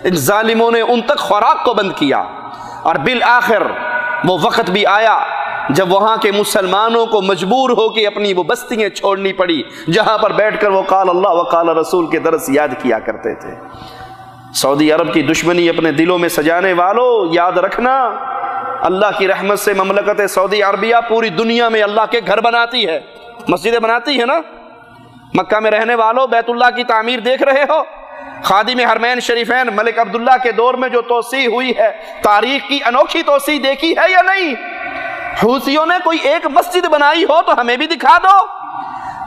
[SPEAKER 5] ان ظالموں نے ان تک خوراک کو بند کیا، اور بالآخر وہ وقت بھی آیا جب وہاں کے مسلمانوں کو مجبور ہو کے اپنی وہ بستیاں چھوڑنی پڑی جہاں پر بیٹھ کر وہ قال اللہ و قال رسول کے درس یاد کیا کرتے تھے۔ سعودی عرب کی دشمنی اپنے دلوں میں سجانے والوں، یاد رکھنا اللہ کی رحمت سے مملکت سعودی عربیہ پوری دنیا میں اللہ کے گھر بناتی ہے، مسجدیں بناتی ہے نا۔ مکہ میں رہنے والوں بیت اللہ کی تعمیر دیکھ رہے ہو، خادم حرمین شریفین ملک عبداللہ کے دور میں جو توسیع ہوئی ہے، تاریخ کی انوکھی توسیع دیکھی ہے یا نہیں؟ حوثیوں نے کوئی ایک مسجد بنائی ہو تو ہمیں بھی دکھا دو۔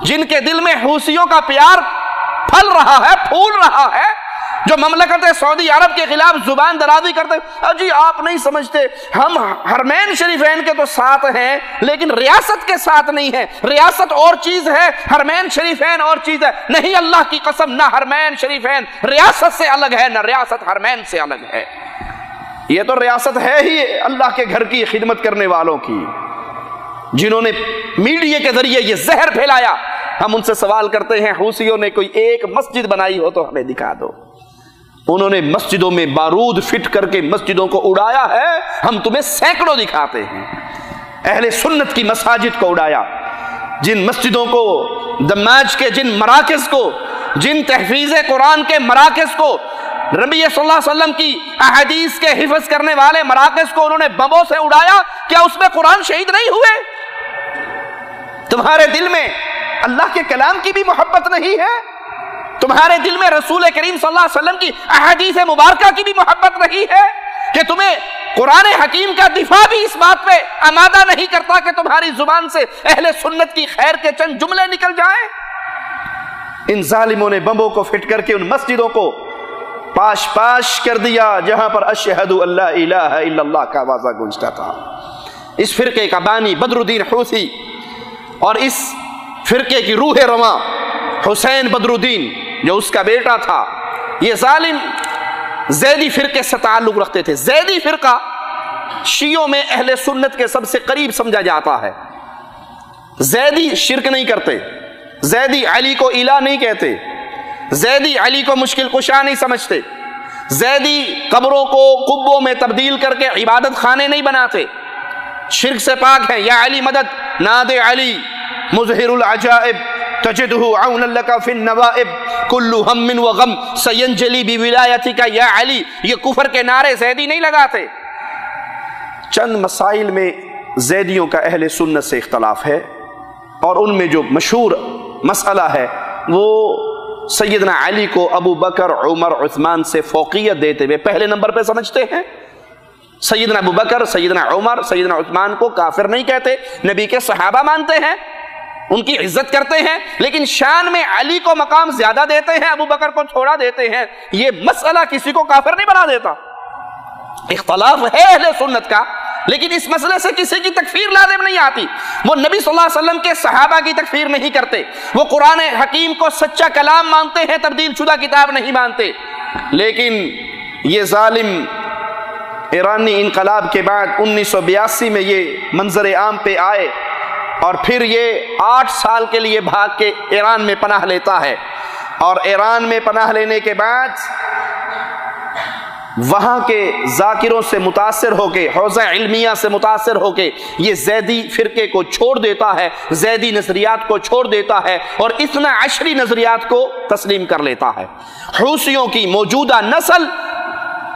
[SPEAKER 5] جن کے دل میں حوثیوں کا پیار پھل رہا ہے، پھول رہا ہے، جو مملکت سعودی عرب کے خلاف زبان درازی کرتے، جی آپ نہیں سمجھتے، ہم حرمین شریفین کے تو ساتھ ہیں لیکن ریاست کے ساتھ نہیں ہیں، ریاست اور چیز ہے، حرمین شریفین اور چیز ہے۔ نہیں، اللہ کی قسم، نہ حرمین شریفین ریاست سے الگ ہے، نہ ریاست حرمین سے الگ ہے۔ یہ تو ریاست ہے ہی اللہ کے گھر کی خدمت کرنے والوں کی، جنہوں نے میڈیا کے ذریعے یہ زہر پھیلایا۔ ہم ان سے سوال کرتے ہیں، حوثیوں نے کوئی ایک مسجد بنائی ہو تو ہمیں دکھا دو۔ انہوں نے مسجدوں میں بارود فٹ کر کے مسجدوں کو اڑایا ہے، ہم تمہیں سینکڑوں دکھاتے ہیں۔ اہل سنت کی مساجد کو اڑایا، جن مسجدوں کو، دماج کے جن مراکز کو، جن تحفیظ قرآن کے مراکز کو، نبی صلی اللہ علیہ وسلم کی احادیث کے حفظ کرنے والے مراکز کو انہوں نے بموں سے اڑایا، کیا اس میں قرآن شہید نہیں ہوئے؟ تمہارے دل میں اللہ کے کلام کی بھی محبت نہیں ہے؟ تمہارے دل میں رسول کریم صلی اللہ علیہ وسلم کی احادیث مبارکہ کی بھی محبت نہیں ہے کہ تمہیں قرآن حکیم کا دفاع بھی اس بات پہ آمادہ نہیں کرتا کہ تمہاری زبان سے اہل سنت کی خیر کے چند جملے نکل جائیں؟ ان ظالموں نے بمبوں کو فٹ کر کے ان مسجدوں کو پاش پاش کر دیا جہاں پر اشہد اللہ الہ الا اللہ کا آوازہ گونجتا تھا۔ اس فرقے کا بانی بدر الدین حوثی اور اس فرقے کی روح رواں حسین بدر الدین جو اس کا بیٹا تھا، یہ ظالم زیدی فرقے سے تعلق رکھتے تھے۔ زیدی فرقہ شیعوں میں اہل سنت کے سب سے قریب سمجھا جاتا ہے۔ زیدی شرک نہیں کرتے، زیدی علی کو الہ نہیں کہتے، زیدی علی کو مشکل کشا نہیں سمجھتے، زیدی قبروں کو قبوں میں تبدیل کر کے عبادت خانے نہیں بناتے، شرک سے پاک ہے۔ یا علی مدد، ناد علی مظہر العجائب تجدہ عونا لک فی النوائب کل ہم و غم سینجلی بولایتک یا علی، یہ کفر کے نعرے زیدی نہیں لگاتے۔ چند مسائل میں زیدیوں کا اہل سنت سے اختلاف ہے، اور ان میں جو مشہور مسئلہ ہے وہ سیدنا علی کو ابو بکر، عمر، عثمان سے فوقیت دیتے ہوئے پہلے نمبر پہ سمجھتے ہیں۔ سیدنا ابو بکر، سیدنا عمر، سیدنا عثمان کو کافر نہیں کہتے، نبی کے صحابہ مانتے ہیں، ان کی عزت کرتے ہیں، لیکن شان میں علی کو مقام زیادہ دیتے ہیں، ابو بکر کو چھوڑا دیتے ہیں۔ یہ مسئلہ کسی کو کافر نہیں بنا دیتا۔ اختلاف ہے اہل سنت کا، لیکن اس مسئلے سے کسی کی تکفیر لازم نہیں آتی۔ وہ نبی صلی اللہ علیہ وسلم کے صحابہ کی تکفیر نہیں کرتے، وہ قرآن حکیم کو سچا کلام مانتے ہیں، تبدیل شدہ کتاب نہیں مانتے۔ لیکن یہ ظالم ایرانی انقلاب کے بعد 1982 میں یہ منظر عام پہ آئے، اور پھر یہ 8 سال کے لیے بھاگ کے ایران میں پناہ لیتا ہے، اور ایران میں پناہ لینے کے بعد وہاں کے ذاکروں سے متاثر ہو کے، حوزہ علمیہ سے متاثر ہو کے یہ زیدی فرقے کو چھوڑ دیتا ہے، زیدی نظریات کو چھوڑ دیتا ہے، اور اثنا عشری نظریات کو تسلیم کر لیتا ہے۔ حوثیوں کی موجودہ نسل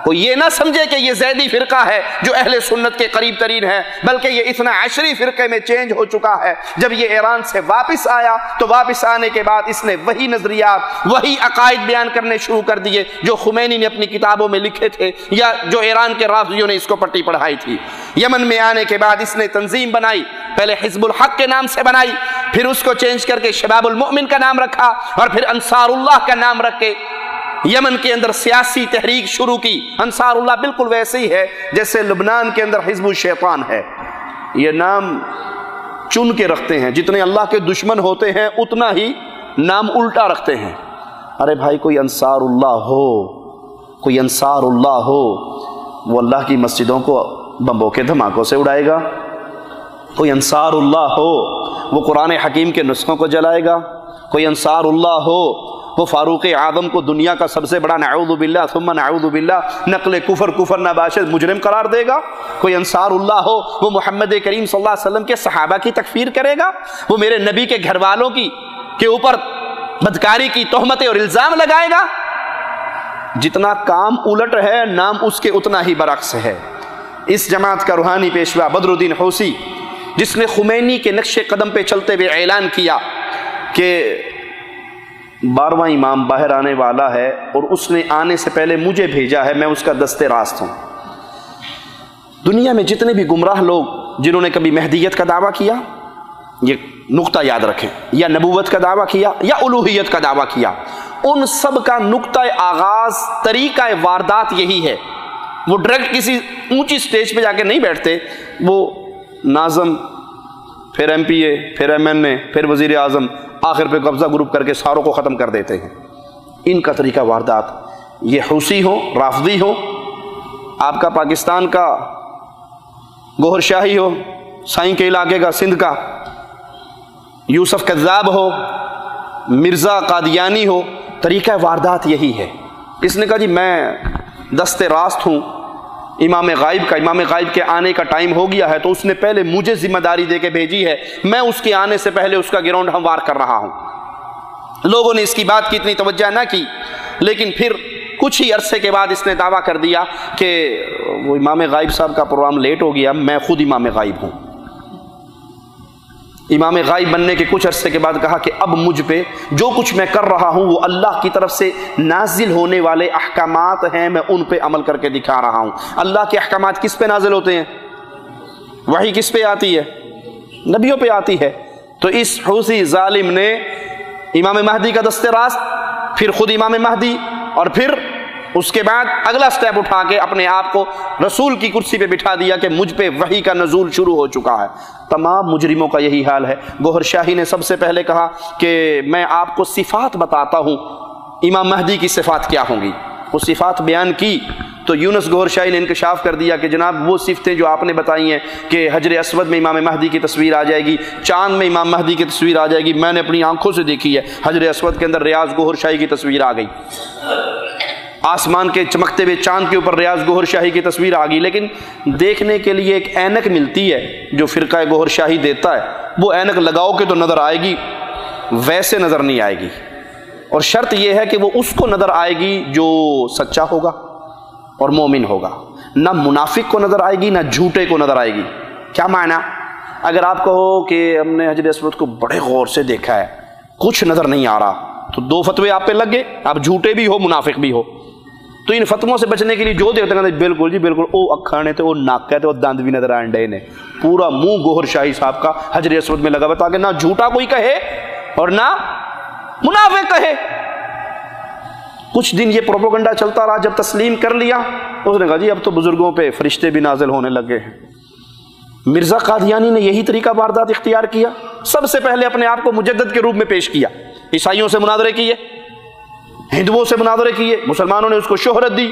[SPEAKER 5] کو یہ نہ سمجھے کہ یہ زیدی فرقہ ہے جو اہل سنت کے قریب ترین ہے، بلکہ یہ اثنا عشری فرقے میں چینج ہو چکا ہے۔ جب یہ ایران سے واپس آیا تو واپس آنے کے بعد اس نے وہی نظریات، وہی عقائد بیان کرنے شروع کر دیے جو خمینی نے اپنی کتابوں میں لکھے تھے، یا جو ایران کے رافضیوں نے اس کو پٹی پڑھائی تھی۔ یمن میں آنے کے بعد اس نے تنظیم بنائی، پہلے حزب الحق کے نام سے بنائی، پھر اس کو چینج کر کے شباب المؤمن کا نام رکھا، اور پھر انصار اللہ کا نام رکھ کے یمن کے اندر سیاسی تحریک شروع کی۔ انصار اللہ بالکل ویسے ہی ہے جیسے لبنان کے اندر حزب الشیطان ہے۔ یہ نام چن کے رکھتے ہیں، جتنے اللہ کے دشمن ہوتے ہیں اتنا ہی نام الٹا رکھتے ہیں۔ ارے بھائی، کوئی انصار اللہ ہو، کوئی انصار اللہ ہو، وہ اللہ کی مسجدوں کو بمبوں کے دھماکوں سے اڑائے گا؟ کوئی انصار اللہ ہو، وہ قرآن حکیم کے نسخوں کو جلائے گا؟ کوئی انصار اللہ ہو، وہ فاروق اعظم کو دنیا کا سب سے بڑا نعوذ باللہ ثم نعوذ باللہ نقل کفر نباشد مجرم قرار دے گا؟ کوئی انصار اللہ ہو وہ محمد کریم صلی اللہ علیہ وسلم کے صحابہ کی تکفیر کرے گا؟ وہ میرے نبی کے گھر والوں کے اوپر بدکاری کی تہمتیں اور الزام لگائے گا؟ جتنا کام الٹ ہے نام اس کے اتنا ہی برعکس ہے۔ اس جماعت کا روحانی پیشوا بدر الدین حوثی، جس نے خمینی کے نقش قدم پہ چلتے ہوئے اعلان کیا کہ 12واں امام باہر آنے والا ہے اور اس نے آنے سے پہلے مجھے بھیجا ہے، میں اس کا دست راست ہوں۔ دنیا میں جتنے بھی گمراہ لوگ جنہوں نے کبھی مہدیت کا دعویٰ کیا، یہ نقطہ یاد رکھیں، یا نبوت کا دعویٰ کیا یا الوہیت کا دعویٰ کیا، ان سب کا نقطہ آغاز، طریقہ واردات یہی ہے۔ وہ ڈائریکٹ کسی اونچی سٹیج پہ جا کے نہیں بیٹھتے، وہ ناظم، پھر ایم پی اے، پھر ایم این اے، پھر وزیر اعظم، آخر پہ قبضہ گروپ کر کے ساروں کو ختم کر دیتے ہیں۔ ان کا طریقہ واردات، یہ حوثی ہو، رافضی ہو، آپ کا پاکستان کا گوہر شاہی ہو، سائیں کے علاقے کا، سندھ کا یوسف کذاب ہو، مرزا قادیانی ہو، طریقہ واردات یہی ہے۔ اس نے کہا جی میں دست راست ہوں امام غائب کا، امام غائب کے آنے کا ٹائم ہو گیا ہے، تو اس نے پہلے مجھے ذمہ داری دے کے بھیجی ہے، میں اس کے آنے سے پہلے اس کا گراؤنڈ ہموار کر رہا ہوں۔ لوگوں نے اس کی بات کی اتنی توجہ نہ کی، لیکن پھر کچھ ہی عرصے کے بعد اس نے دعویٰ کر دیا کہ وہ امام غائب صاحب کا پروگرام لیٹ ہو گیا، میں خود امام غائب ہوں۔ امام غائب بننے کے کچھ عرصے کے بعد کہا کہ اب مجھ پہ جو کچھ میں کر رہا ہوں وہ اللہ کی طرف سے نازل ہونے والے احکامات ہیں، میں ان پہ عمل کر کے دکھا رہا ہوں۔ اللہ کے احکامات کس پہ نازل ہوتے ہیں؟ وحی کس پہ آتی ہے؟ نبیوں پہ آتی ہے۔ تو اس حوثی ظالم نے امام مہدی کا دست راست، پھر خود امام مہدی، اور پھر اس کے بعد اگلا سٹیپ اٹھا کے اپنے آپ کو رسول کی کرسی پہ بٹھا دیا کہ مجھ پہ وحی کا نزول شروع ہو چکا ہے۔ تمام مجرموں کا یہی حال ہے۔ گوہر شاہی نے سب سے پہلے کہا کہ میں آپ کو صفات بتاتا ہوں، امام مہدی کی صفات کیا ہوں گی۔ وہ صفات بیان کی تو یونس گوہر شاہی نے انکشاف کر دیا کہ جناب وہ صفتیں جو آپ نے بتائی ہیں کہ حجر اسود میں امام مہدی کی تصویر آ جائے گی، چاند میں امام مہدی کی تصویر آ جائے گی، میں نے اپنی آنکھوں سے دیکھی ہے، حجر اسود کے اندر ریاض گوہر شاہی کی تصویر آ گئی، آسمان کے چمکتے ہوئے چاند کے اوپر ریاض گوہر شاہی کی تصویر آ گئی۔ لیکن دیکھنے کے لیے ایک اینک ملتی ہے جو فرقہ گوہر شاہی دیتا ہے، وہ اینک لگاؤ کے تو نظر آئے گی، ویسے نظر نہیں آئے گی، اور شرط یہ ہے کہ وہ اس کو نظر آئے گی جو سچا ہوگا اور مومن ہوگا، نہ منافق کو نظر آئے گی نہ جھوٹے کو نظر آئے گی۔ کیا معنی؟ اگر آپ کہو کہ ہم نے حجر اسود کو بڑے غور سے دیکھا ہے، کچھ نظر نہیں آ رہا، تو دو فتوے آپ پہ لگ گئے، آپ جھوٹے بھی ہو منافق بھی ہو۔ تو ان فتووں سے بچنے کے لیے جو دیکھتے ہیں بالکل جی بالکل، او اکھاں نے تو وہ ناک ہے تو دند بھی نظر آن ڈے نے، پورا منہ گوہر شاہی صاحب کا حجر اسود میں لگا ہوا تاکہ نہ جھوٹا کوئی کہے اور نہ منافق کہے۔ کچھ دن یہ پروپیگنڈا چلتا رہا، جب تسلیم کر لیا اس نے کہا جی اب تو بزرگوں پہ فرشتے بھی نازل ہونے لگے ہیں۔ مرزا قادیانی نے یہی طریقہ واردات اختیار کیا، سب سے پہلے اپنے آپ کو مجدد کے روپ میں پیش کیا، عیسائیوں سے مناظرے کیے، ہندوؤں سے مناظرے کیے، مسلمانوں نے اس کو شہرت دی۔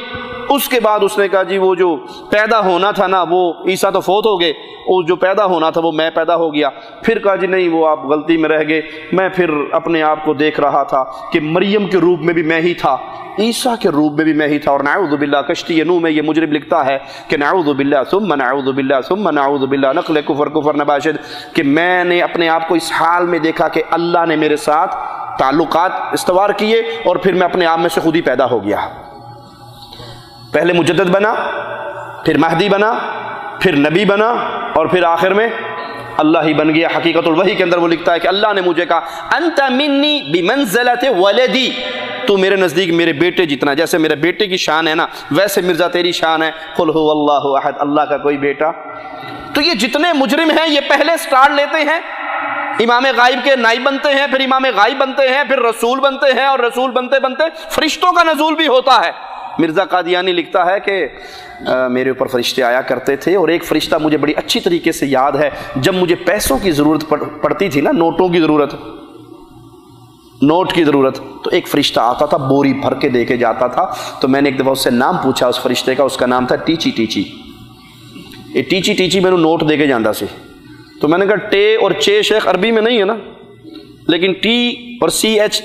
[SPEAKER 5] اس کے بعد اس نے کہا جی وہ جو پیدا ہونا تھا نا، وہ عیسیٰ تو فوت ہو گئے، وہ جو پیدا ہونا تھا وہ میں پیدا ہو گیا۔ پھر کہا جی نہیں وہ آپ غلطی میں رہ گئے، میں پھر اپنے آپ کو دیکھ رہا تھا کہ مریم کے روپ میں بھی میں ہی تھا، عیسیٰ کے روپ میں بھی میں ہی تھا۔ اور نعوذ باللہ کشتی نوح میں یہ مجرم لکھتا ہے کہ نعوذ باللہ ثم نعوذ باللہ ثم نعوذ باللہ نقل کفر نباشد، کہ میں نے اپنے آپ کو اس حال میں دیکھا کہ اللہ نے میرے ساتھ تعلقات استوار کیے اور پھر میں اپنے آپ میں سے خود ہی پیدا ہو گیا۔ پہلے مجدد بنا، پھر مہدی بنا، پھر نبی بنا، اور پھر آخر میں اللہ ہی بن گیا۔ حقیقت الوحی کے اندر وہ لکھتا ہے کہ اللہ نے مجھے کہا انت منی بمنزلت ولدی، تو میرے نزدیک میرے بیٹے جتنا، جیسے میرے بیٹے کی شان ہے نا ویسے مرزا تیری شان ہے، قل هو اللہ احد، اللہ کا کوئی بیٹا۔ تو یہ جتنے مجرم ہیں یہ پہلے سٹارٹ لیتے ہیں، امام غائب کے نائب بنتے ہیں، پھر امام غائب بنتے ہیں، پھر رسول بنتے ہیں، اور رسول بنتے بنتے فرشتوں کا نزول بھی ہوتا ہے۔ مرزا قادیانی لکھتا ہے کہ میرے اوپر فرشتے آیا کرتے تھے، اور ایک فرشتہ مجھے بڑی اچھی طریقے سے یاد ہے، جب مجھے پیسوں کی ضرورت پڑتی تھی نا، نوٹوں کی ضرورت، نوٹ کی ضرورت، تو ایک فرشتہ آتا تھا بوری بھر کے دے کے جاتا تھا۔ تو میں نے ایک دفعہ اس سے نام پوچھا اس فرشتے کا، اس کا نام تھا ٹیچی ٹیچی۔ یہ ٹیچی ٹیچی میں نے نوٹ دے کے جانا سی، تو میں نے کہا ٹے اور چے شیخ عربی میں نہیں ہے نا، لیکن ٹی اور سی ایچ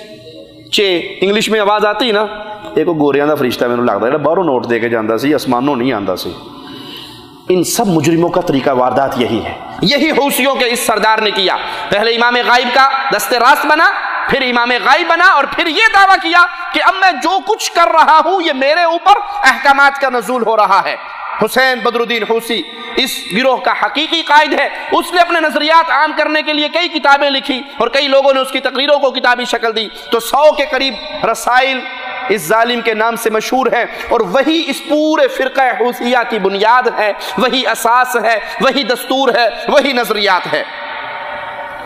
[SPEAKER 5] چے انگلش میں آواز آتی نا، ایک گوریاں دا فرشتہ مینوں لگدا ہے باہروں نوٹ دے کے جاندا سی، آسمانوں نہیں آندا سی۔ ان سب مجرموں کا طریقہ واردات یہی ہے، یہی حوثیوں کے اس سردار نے کیا۔ پہلے امام غائب کا دست راست بنا، پھر امام غائب بنا، اور پھر یہ دعویٰ کیا کہ اب میں جو کچھ کر رہا ہوں یہ میرے اوپر احکامات کا نزول ہو رہا ہے۔ حسین بدر الدین حوثی اس گروہ کا حقیقی قائد ہے۔ اس نے اپنے نظریات عام کرنے کے لیے کئی کتابیں لکھی اور کئی لوگوں نے اس کی تقریروں کو کتابی شکل دی، تو 100 کے قریب رسائل اس ظالم کے نام سے مشہور ہے، اور وہی اس پورے فرقہ حوثیہ کی بنیاد ہے، وہی اساس ہے، وہی دستور ہے، وہی نظریات ہے۔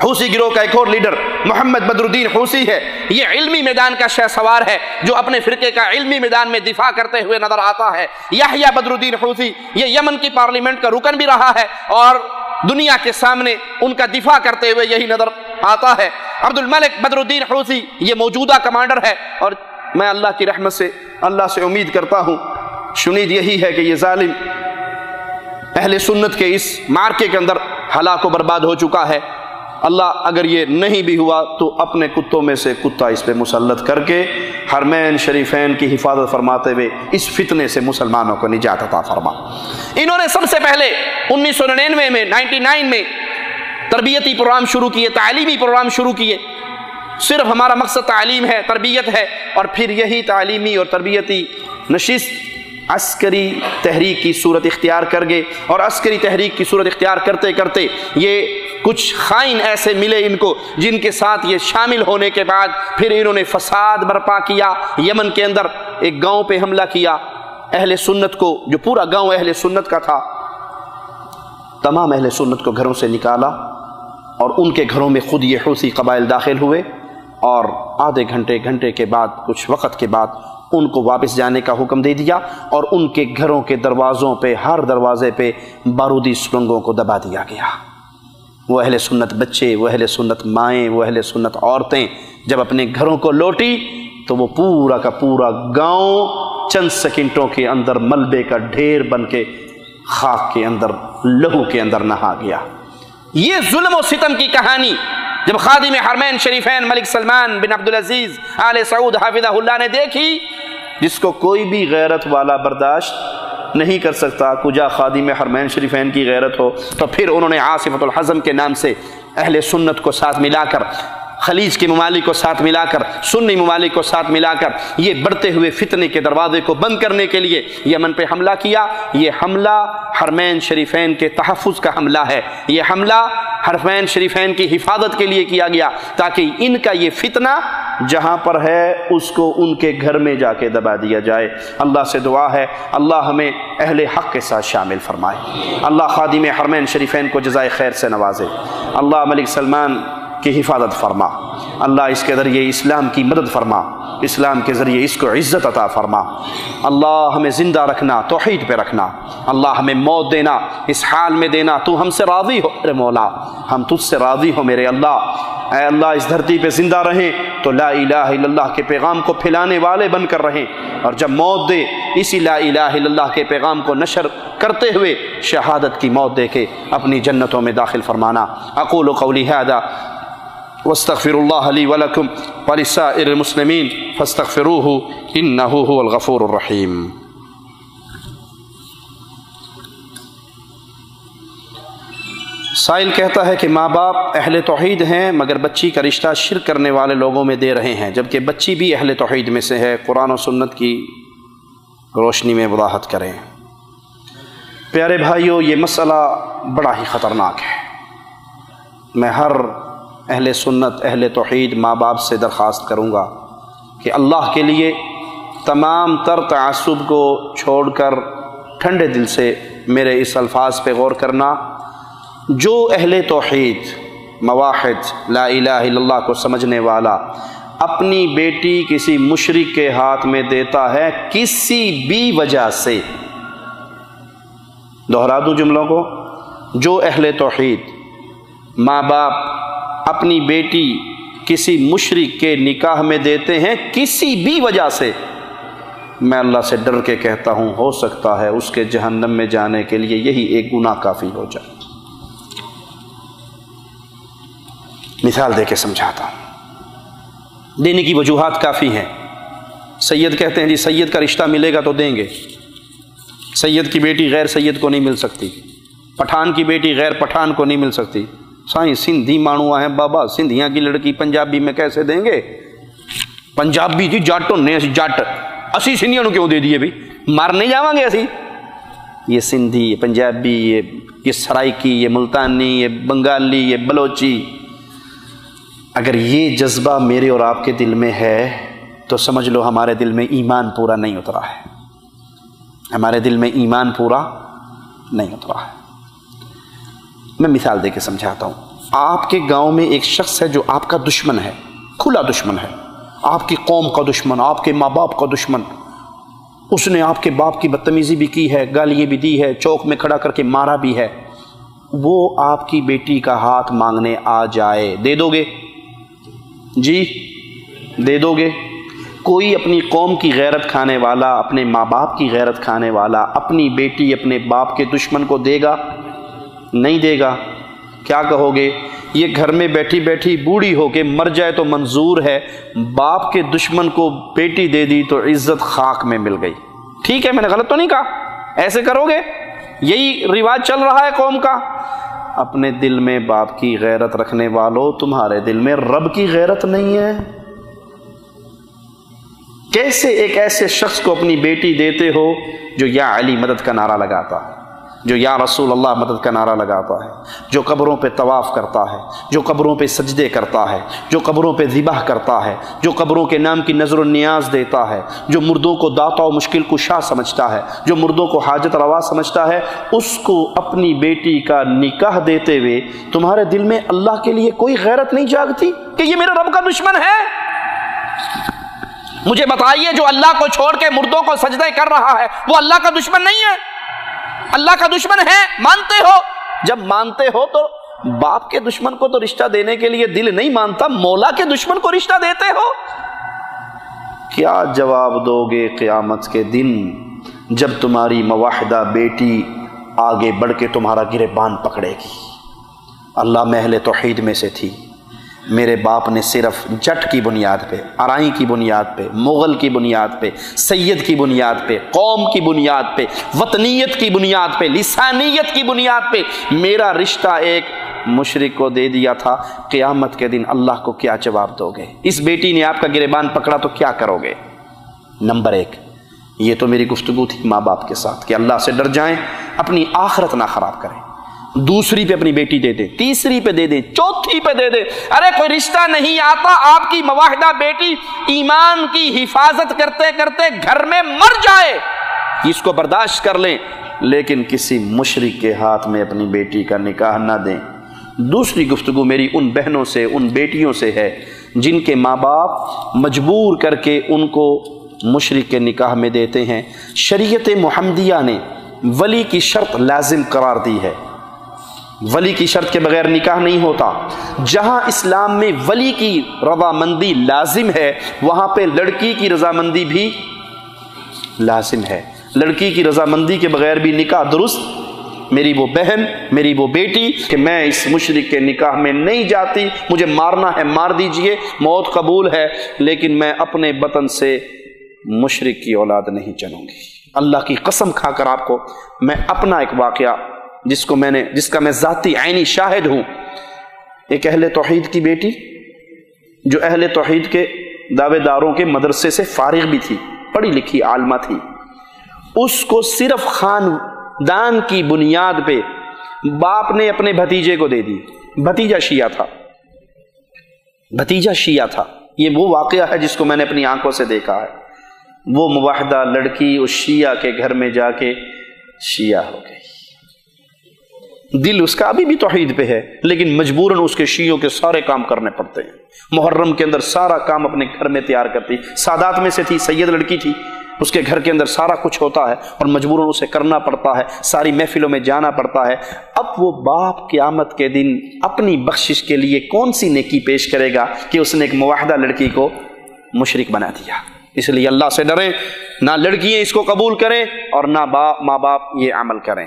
[SPEAKER 5] حوثی گروہ کا ایک اور لیڈر محمد بدر الدین حوثی ہے۔ یہ علمی میدان کا شہ سوار ہے جو اپنے فرقے کا علمی میدان میں دفاع کرتے ہوئے نظر آتا ہے۔ یحییٰ بدر الدین حوثی یہ یمن کی پارلیمنٹ کا رکن بھی رہا ہے اور دنیا کے سامنے ان کا دفاع کرتے ہوئے یہی نظر آتا ہے۔ عبد الملک بدر الدین حوثی یہ موجودہ کمانڈر ہے، اور میں اللہ کی رحمت سے اللہ سے امید کرتا ہوں، شنید یہی ہے کہ یہ ظالم اہل سنت کے اس معرکے کے اندر ہلاک و برباد ہو چکا ہے۔ اللہ اگر یہ نہیں بھی ہوا تو اپنے کتوں میں سے کتا اس پہ مسلط کر کے حرمین شریفین کی حفاظت فرماتے ہوئے اس فتنے سے مسلمانوں کو نجات عطا فرما۔ انہوں نے سب سے پہلے 1999 میں 99 میں تربیتی پروگرام شروع کیے، تعلیمی پروگرام شروع کیے۔ صرف ہمارا مقصد تعلیم ہے، تربیت ہے، اور پھر یہی تعلیمی اور تربیتی نشست عسکری تحریک کی صورت اختیار کر گئے، اور عسکری تحریک کی صورت اختیار کرتے کرتے یہ کچھ خائن ایسے ملے ان کو جن کے ساتھ یہ شامل ہونے کے بعد پھر انہوں نے فساد برپا کیا۔ یمن کے اندر ایک گاؤں پہ حملہ کیا، اہل سنت کو، جو پورا گاؤں اہل سنت کا تھا، تمام اہل سنت کو گھروں سے نکالا، اور ان کے گھروں میں خود یہ حوثی قبائل داخل ہوئے، اور آدھے گھنٹے کے بعد، کچھ وقت کے بعد ان کو واپس جانے کا حکم دے دیا، اور ان کے گھروں کے دروازوں پہ، ہر دروازے پہ بارودی سرنگوں کو دبا دیا گیا۔ وہ اہل سنت بچے، وہ اہل سنت مائیں، وہ اہل سنت عورتیں جب اپنے گھروں کو لوٹی تو وہ پورا کا پورا گاؤں چند سیکنڈوں کے اندر ملبے کا ڈھیر بن کے خاک کے اندر، لہو کے اندر نہا گیا۔ یہ ظلم و ستم کی کہانی جب خادم حرمین شریفین ملک سلمان بن عبدالعزیز آل سعود حافظہ اللہ نے دیکھی، جس کو کوئی بھی غیرت والا برداشت نہیں کر سکتا، کجا خادم حرمین شریفین کی غیرت ہو، تو پھر انہوں نے عاصفۃ الحزم کے نام سے اہل سنت کو ساتھ ملا کر، خلیج کے ممالک کو ساتھ ملا کر، سنی ممالک کو ساتھ ملا کر یہ بڑھتے ہوئے فتنے کے دروازے کو بند کرنے کے لیے یمن پہ حملہ کیا۔ یہ حملہ حرمین شریفین کے تحفظ کا حملہ ہے، یہ حملہ حرمین شریفین کی حفاظت کے لیے کیا گیا، تاکہ ان کا یہ فتنہ جہاں پر ہے اس کو ان کے گھر میں جا کے دبا دیا جائے۔ اللہ سے دعا ہے اللہ ہمیں اہل حق کے ساتھ شامل فرمائے، اللہ خادم حرمین شریفین کو جزائے خیر سے نوازے، اللہ ملک سلمان کی حفاظت فرما، اللہ اس کے ذریعے اسلام کی مدد فرما، اسلام کے ذریعے اس کو عزت عطا فرما، اللہ ہمیں زندہ رکھنا، توحید پہ رکھنا، اللہ ہمیں موت دینا، اس حال میں دینا تو ہم سے راضی ہو میرے مولا، ہم تجھ سے راضی ہو میرے اللہ۔ اے اللہ اس دھرتی پہ زندہ رہیں تو لا الہ الا اللہ کے پیغام کو پھیلانے والے بن کر رہیں، اور جب موت دے اسی لا الہ الا اللہ کے پیغام کو نشر کرتے ہوئے شہادت کی موت دے کے اپنی جنتوں میں داخل فرمانا۔ اقول قولی ھذا واستغفر اللہ لی ولکم ولسائر المسلمین فاستغفروہ انہ هو الغفور الرحیم۔ سائل کہتا ہے کہ ماں باپ اہل توحید ہیں مگر بچی کا رشتہ شرک کرنے والے لوگوں میں دے رہے ہیں، جبکہ بچی بھی اہل توحید میں سے ہے، قرآن و سنت کی روشنی میں وضاحت کریں۔ پیارے بھائیو، یہ مسئلہ بڑا ہی خطرناک ہے۔ میں ہر اہل سنت، اہل توحید ماں باپ سے درخواست کروں گا کہ اللہ کے لیے تمام تر تعصب کو چھوڑ کر ٹھنڈے دل سے میرے اس الفاظ پہ غور کرنا۔ جو اہل توحید، موحد، لا الہ الا اللہ کو سمجھنے والا اپنی بیٹی کسی مشرک کے ہاتھ میں دیتا ہے کسی بھی وجہ سے، دہرا دوں جملوں کو، جو اہل توحید ماں باپ اپنی بیٹی کسی مشرک کے نکاح میں دیتے ہیں کسی بھی وجہ سے، میں اللہ سے ڈر کے کہتا ہوں ہو سکتا ہے اس کے جہنم میں جانے کے لیے یہی ایک گناہ کافی ہو جائے۔ مثال دے کے سمجھاتا ہوں۔ دینے کی وجوہات کافی ہیں۔ سید کہتے ہیں جی سید کا رشتہ ملے گا تو دیں گے، سید کی بیٹی غیر سید کو نہیں مل سکتی، پٹھان کی بیٹی غیر پٹھان کو نہیں مل سکتی۔ سائیں سندھی مانو ہیں بابا، سندھیاں کی لڑکی پنجابی میں کیسے دیں گے؟ پنجابی جی جٹ ہونے جٹ، اسی سندھیاں کیوں دے دیے بھی؟ مار نہیں جاواں گے اسی؟ یہ سندھی، یہ پنجابی، یہ سرائکی، یہ ملتانی، یہ بنگالی، یہ بلوچی، اگر یہ جذبہ میرے اور آپ کے دل میں ہے تو سمجھ لو ہمارے دل میں ایمان پورا نہیں اترا ہے، ہمارے دل میں ایمان پورا نہیں اترا ہے۔ میں مثال دے کے سمجھاتا ہوں۔ آپ کے گاؤں میں ایک شخص ہے جو آپ کا دشمن ہے، کھلا دشمن ہے، آپ کی قوم کا دشمن، آپ کے ماں باپ کا دشمن، اس نے آپ کے باپ کی بدتمیزی بھی کی ہے، گالیاں بھی دی ہے، چوک میں کھڑا کر کے مارا بھی ہے، وہ آپ کی بیٹی کا ہاتھ مانگنے آ جائے، دے دو گے؟ جی دے دو گے؟ کوئی اپنی قوم کی غیرت کھانے والا، اپنے ماں باپ کی غیرت کھانے والا اپنی بیٹی اپنے باپ کے دشمن کو دے گا؟ نہیں دے گا۔ کیا کہو گے؟ یہ گھر میں بیٹھی بیٹھی بوڑھی ہو کے مر جائے تو منظور ہے، باپ کے دشمن کو بیٹی دے دی تو عزت خاک میں مل گئی۔ ٹھیک ہے، میں نے غلط تو نہیں کہا؟ ایسے کرو گے؟ یہی رواج چل رہا ہے قوم کا۔ اپنے دل میں باپ کی غیرت رکھنے والوں، تمہارے دل میں رب کی غیرت نہیں ہے؟ کیسے ایک ایسے شخص کو اپنی بیٹی دیتے ہو جو یا علی مدد کا نعرہ لگاتا ہے، جو یا رسول اللہ مدد کا نعرہ لگاتا ہے، جو قبروں پہ طواف کرتا ہے، جو قبروں پہ سجدے کرتا ہے، جو قبروں پہ ذبح کرتا ہے، جو قبروں کے نام کی نظر و نیاز دیتا ہے، جو مردوں کو داتا و مشکل کشا سمجھتا ہے، جو مردوں کو حاجت روا سمجھتا ہے، اس کو اپنی بیٹی کا نکاح دیتے ہوئے تمہارے دل میں اللہ کے لیے کوئی غیرت نہیں جاگتی کہ یہ میرے رب کا دشمن ہے؟ مجھے بتائیے، جو اللہ کو چھوڑ کے مردوں کو سجدے کر رہا ہے وہ اللہ کا دشمن نہیں ہے؟ اللہ کا دشمن ہے، مانتے ہو؟ جب مانتے ہو تو باپ کے دشمن کو تو رشتہ دینے کے لیے دل نہیں مانتا، مولا کے دشمن کو رشتہ دیتے ہو؟ کیا جواب دو گے قیامت کے دن جب تمہاری مواحدہ بیٹی آگے بڑھ کے تمہارا گریبان پکڑے گی؟ اللہ میں اہل توحید میں سے تھی، میرے باپ نے صرف جٹ کی بنیاد پہ، ارائی کی بنیاد پہ، مغل کی بنیاد پہ، سید کی بنیاد پہ، قوم کی بنیاد پہ، وطنیت کی بنیاد پہ، لسانیت کی بنیاد پہ میرا رشتہ ایک مشرک کو دے دیا تھا۔ قیامت کے دن اللہ کو کیا جواب دو گے؟ اس بیٹی نے آپ کا گریبان پکڑا تو کیا کرو گے؟ نمبر ایک، یہ تو میری گفتگو تھی ماں باپ کے ساتھ کہ اللہ سے ڈر جائیں، اپنی آخرت نہ خراب کریں۔ دوسری پہ اپنی بیٹی دے دیں، تیسری پہ دے دیں، چوتھی پہ دے دیں۔ ارے کوئی رشتہ نہیں آتا، آپ کی مواحدہ بیٹی ایمان کی حفاظت کرتے کرتے گھر میں مر جائے، اس کو برداشت کر لیں، لیکن کسی مشرک کے ہاتھ میں اپنی بیٹی کا نکاح نہ دیں۔ دوسری گفتگو میری ان بہنوں سے، ان بیٹیوں سے ہے جن کے ماں باپ مجبور کر کے ان کو مشرک کے نکاح میں دیتے ہیں۔ شریعت محمدیہ نے ولی کی شرط لازم قرار دی ہے، ولی کی شرط کے بغیر نکاح نہیں ہوتا۔ جہاں اسلام میں ولی کی رضامندی لازم ہے وہاں پہ لڑکی کی رضامندی بھی لازم ہے۔ لڑکی کی رضامندی کے بغیر بھی نکاح درست۔ میری وہ بہن، میری وہ بیٹی کہ میں اس مشرک کے نکاح میں نہیں جاتی، مجھے مارنا ہے مار دیجئے، موت قبول ہے، لیکن میں اپنے وطن سے مشرک کی اولاد نہیں چنوں گی۔ اللہ کی قسم کھا کر آپ کو میں اپنا ایک واقعہ جس کا میں ذاتی عینی شاہد ہوں، ایک اہل توحید کی بیٹی جو اہل توحید کے دعوے داروں کے مدرسے سے فارغ بھی تھی، پڑھی لکھی عالمہ تھی، اس کو صرف خاندان کی بنیاد پہ باپ نے اپنے بھتیجے کو دے دی۔ بھتیجا شیعہ تھا، بھتیجا شیعہ تھا۔ یہ وہ واقعہ ہے جس کو میں نے اپنی آنکھوں سے دیکھا ہے۔ وہ مواحدہ لڑکی اس شیعہ کے گھر میں جا کے شیعہ ہو گئی، دل اس کا ابھی بھی توحید پہ ہے، لیکن مجبوراً اس کے شیعوں کے سارے کام کرنے پڑتے ہیں۔ محرم کے اندر سارا کام اپنے گھر میں تیار کرتی، سادات میں سے تھی، سید لڑکی تھی، اس کے گھر کے اندر سارا کچھ ہوتا ہے اور مجبوراً اسے کرنا پڑتا ہے، ساری محفلوں میں جانا پڑتا ہے۔ اب وہ باپ قیامت کے دن اپنی بخشش کے لیے کون سی نیکی پیش کرے گا کہ اس نے ایک مواحدہ لڑکی کو مشرک بنا دیا؟ اس لیے اللہ سے ڈریں، نہ لڑکیاں اس کو قبول کریں اور نہ ماں باپ یہ عمل کریں۔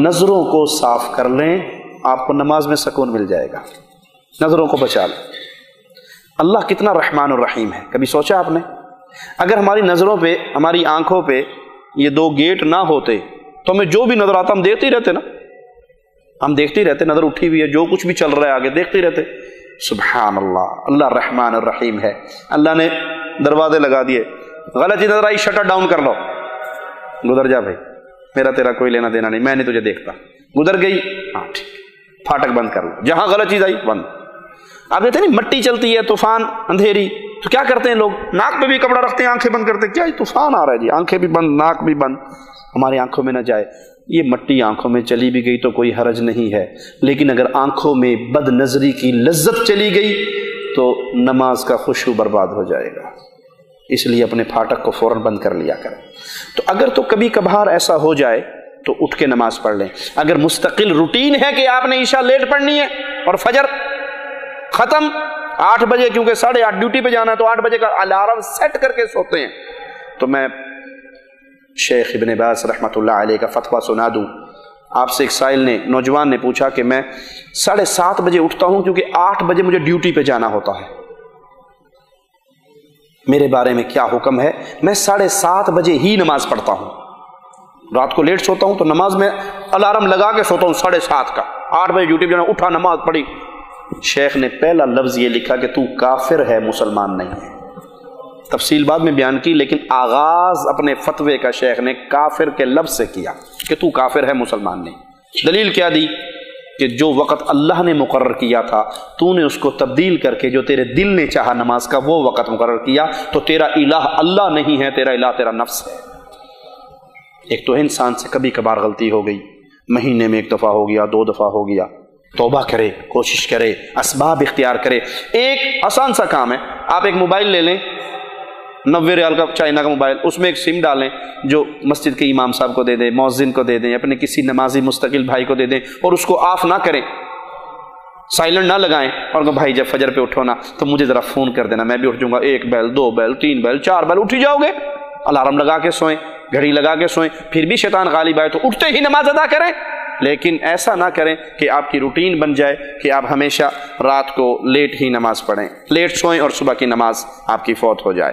[SPEAKER 5] نظروں کو صاف کر لیں، آپ کو نماز میں سکون مل جائے گا، نظروں کو بچا لیں۔ اللہ کتنا رحمان الرحیم ہے، کبھی سوچا آپ نے؟ اگر ہماری نظروں پہ، ہماری آنکھوں پہ یہ دو گیٹ نہ ہوتے تو ہمیں جو بھی نظر آتا ہم دیکھتے ہی رہتے نا، ہم دیکھتے ہی رہتے، نظر اٹھی ہوئی ہے، جو کچھ بھی چل رہا ہے آگے دیکھتے ہی رہتے۔ سبحان اللہ، اللہ رحمان الرحیم ہے۔ اللہ نے دروازے لگا دیے، غلطی نظر آئی شٹر ڈاؤن کر لو، گزر جا بھائی، میرا تیرا کوئی لینا دینا نہیں، میں نہیں تجھے دیکھتا، گزر گئی، ہاں ٹھیک، پھاٹک بند کر لو، جہاں غلط چیز آئی بند۔ آپ کہتے ہیں نہیں مٹی چلتی ہے، طوفان، اندھیری، تو کیا کرتے ہیں لوگ؟ ناک پہ بھی کپڑا رکھتے ہیں، آنکھیں بند کرتے ہیں، کیا یہ طوفان آ رہا ہے جی، آنکھیں بھی بند، ناک بھی بند، ہماری آنکھوں میں نہ جائے۔ یہ مٹی آنکھوں میں چلی بھی گئی تو کوئی حرج نہیں ہے، لیکن اگر آنکھوں میں بد نظری کی لذت چلی گئی تو نماز کا خشوع برباد ہو جائے گا، اس لیے اپنے پھاٹک کو فوراً بند کر لیا کریں۔ تو اگر تو کبھی کبھار ایسا ہو جائے تو اٹھ کے نماز پڑھ لیں۔ اگر مستقل روٹین ہے کہ آپ نے عشاء لیٹ پڑھنی ہے اور فجر ختم 8 بجے، کیونکہ 8:30 ڈیوٹی پہ جانا ہے تو 8 بجے کا الارم سیٹ کر کے سوتے ہیں، تو میں شیخ ابن باز رحمۃ اللہ علیہ کا فتویٰ سنا دوں۔ آپ سے ایک سائل نے، نوجوان نے پوچھا کہ میں 7:30 بجے اٹھتا ہوں کیونکہ 8 بجے مجھے ڈیوٹی پہ جانا ہوتا ہے، میرے بارے میں کیا حکم ہے؟ میں 7:30 بجے ہی نماز پڑھتا ہوں، رات کو لیٹ سوتا ہوں تو نماز میں الارم لگا کے سوتا ہوں 7:30 کا، 8 بجے ڈیوٹی پہ جانا، اٹھا نماز پڑھی۔ شیخ نے پہلا لفظ یہ لکھا کہ تو کافر ہے، مسلمان نہیں ہے۔ تفصیل بعد میں بیان کی، لیکن آغاز اپنے فتوے کا شیخ نے کافر کے لفظ سے کیا کہ تو کافر ہے، مسلمان نہیں۔ دلیل کیا دی؟ کہ جو وقت اللہ نے مقرر کیا تھا تو نے اس کو تبدیل کر کے جو تیرے دل نے چاہا نماز کا وہ وقت مقرر کیا، تو تیرا الہ اللہ نہیں ہے، تیرا الہ تیرا نفس ہے۔ ایک تو انسان سے کبھی کبھار غلطی ہو گئی، مہینے میں 1 دفعہ ہو گیا، 2 دفعہ ہو گیا، توبہ کرے، کوشش کرے، اسباب اختیار کرے۔ ایک آسان سا کام ہے، آپ ایک موبائل لے لیں، 90 ریال کا چائنا کا موبائل، اس میں ایک سم ڈالیں جو مسجد کے امام صاحب کو دے دیں، مؤذن کو دے دیں، اپنے کسی نمازی مستقل بھائی کو دے دیں، اور اس کو آف نہ کریں، سائلنٹ نہ لگائیں، اور کہ بھائی جب فجر پہ اٹھو نا تو مجھے ذرا فون کر دینا، میں بھی اٹھ جاؤں گا، 1 بیل 2 بیل 3 بیل 4 بیل اٹھ ہی جاؤ گے۔ الارم لگا کے سوئیں، گھڑی لگا کے سوئیں، پھر بھی شیطان غالب آئے تو اٹھتے ہی نماز ادا کریں، لیکن ایسا نہ کریں کہ آپ کی روٹین بن جائے کہ آپ ہمیشہ رات کو لیٹ ہی نماز پڑھیں، لیٹ سوئیں اور صبح کی نماز آپ کی فوت ہو جائے۔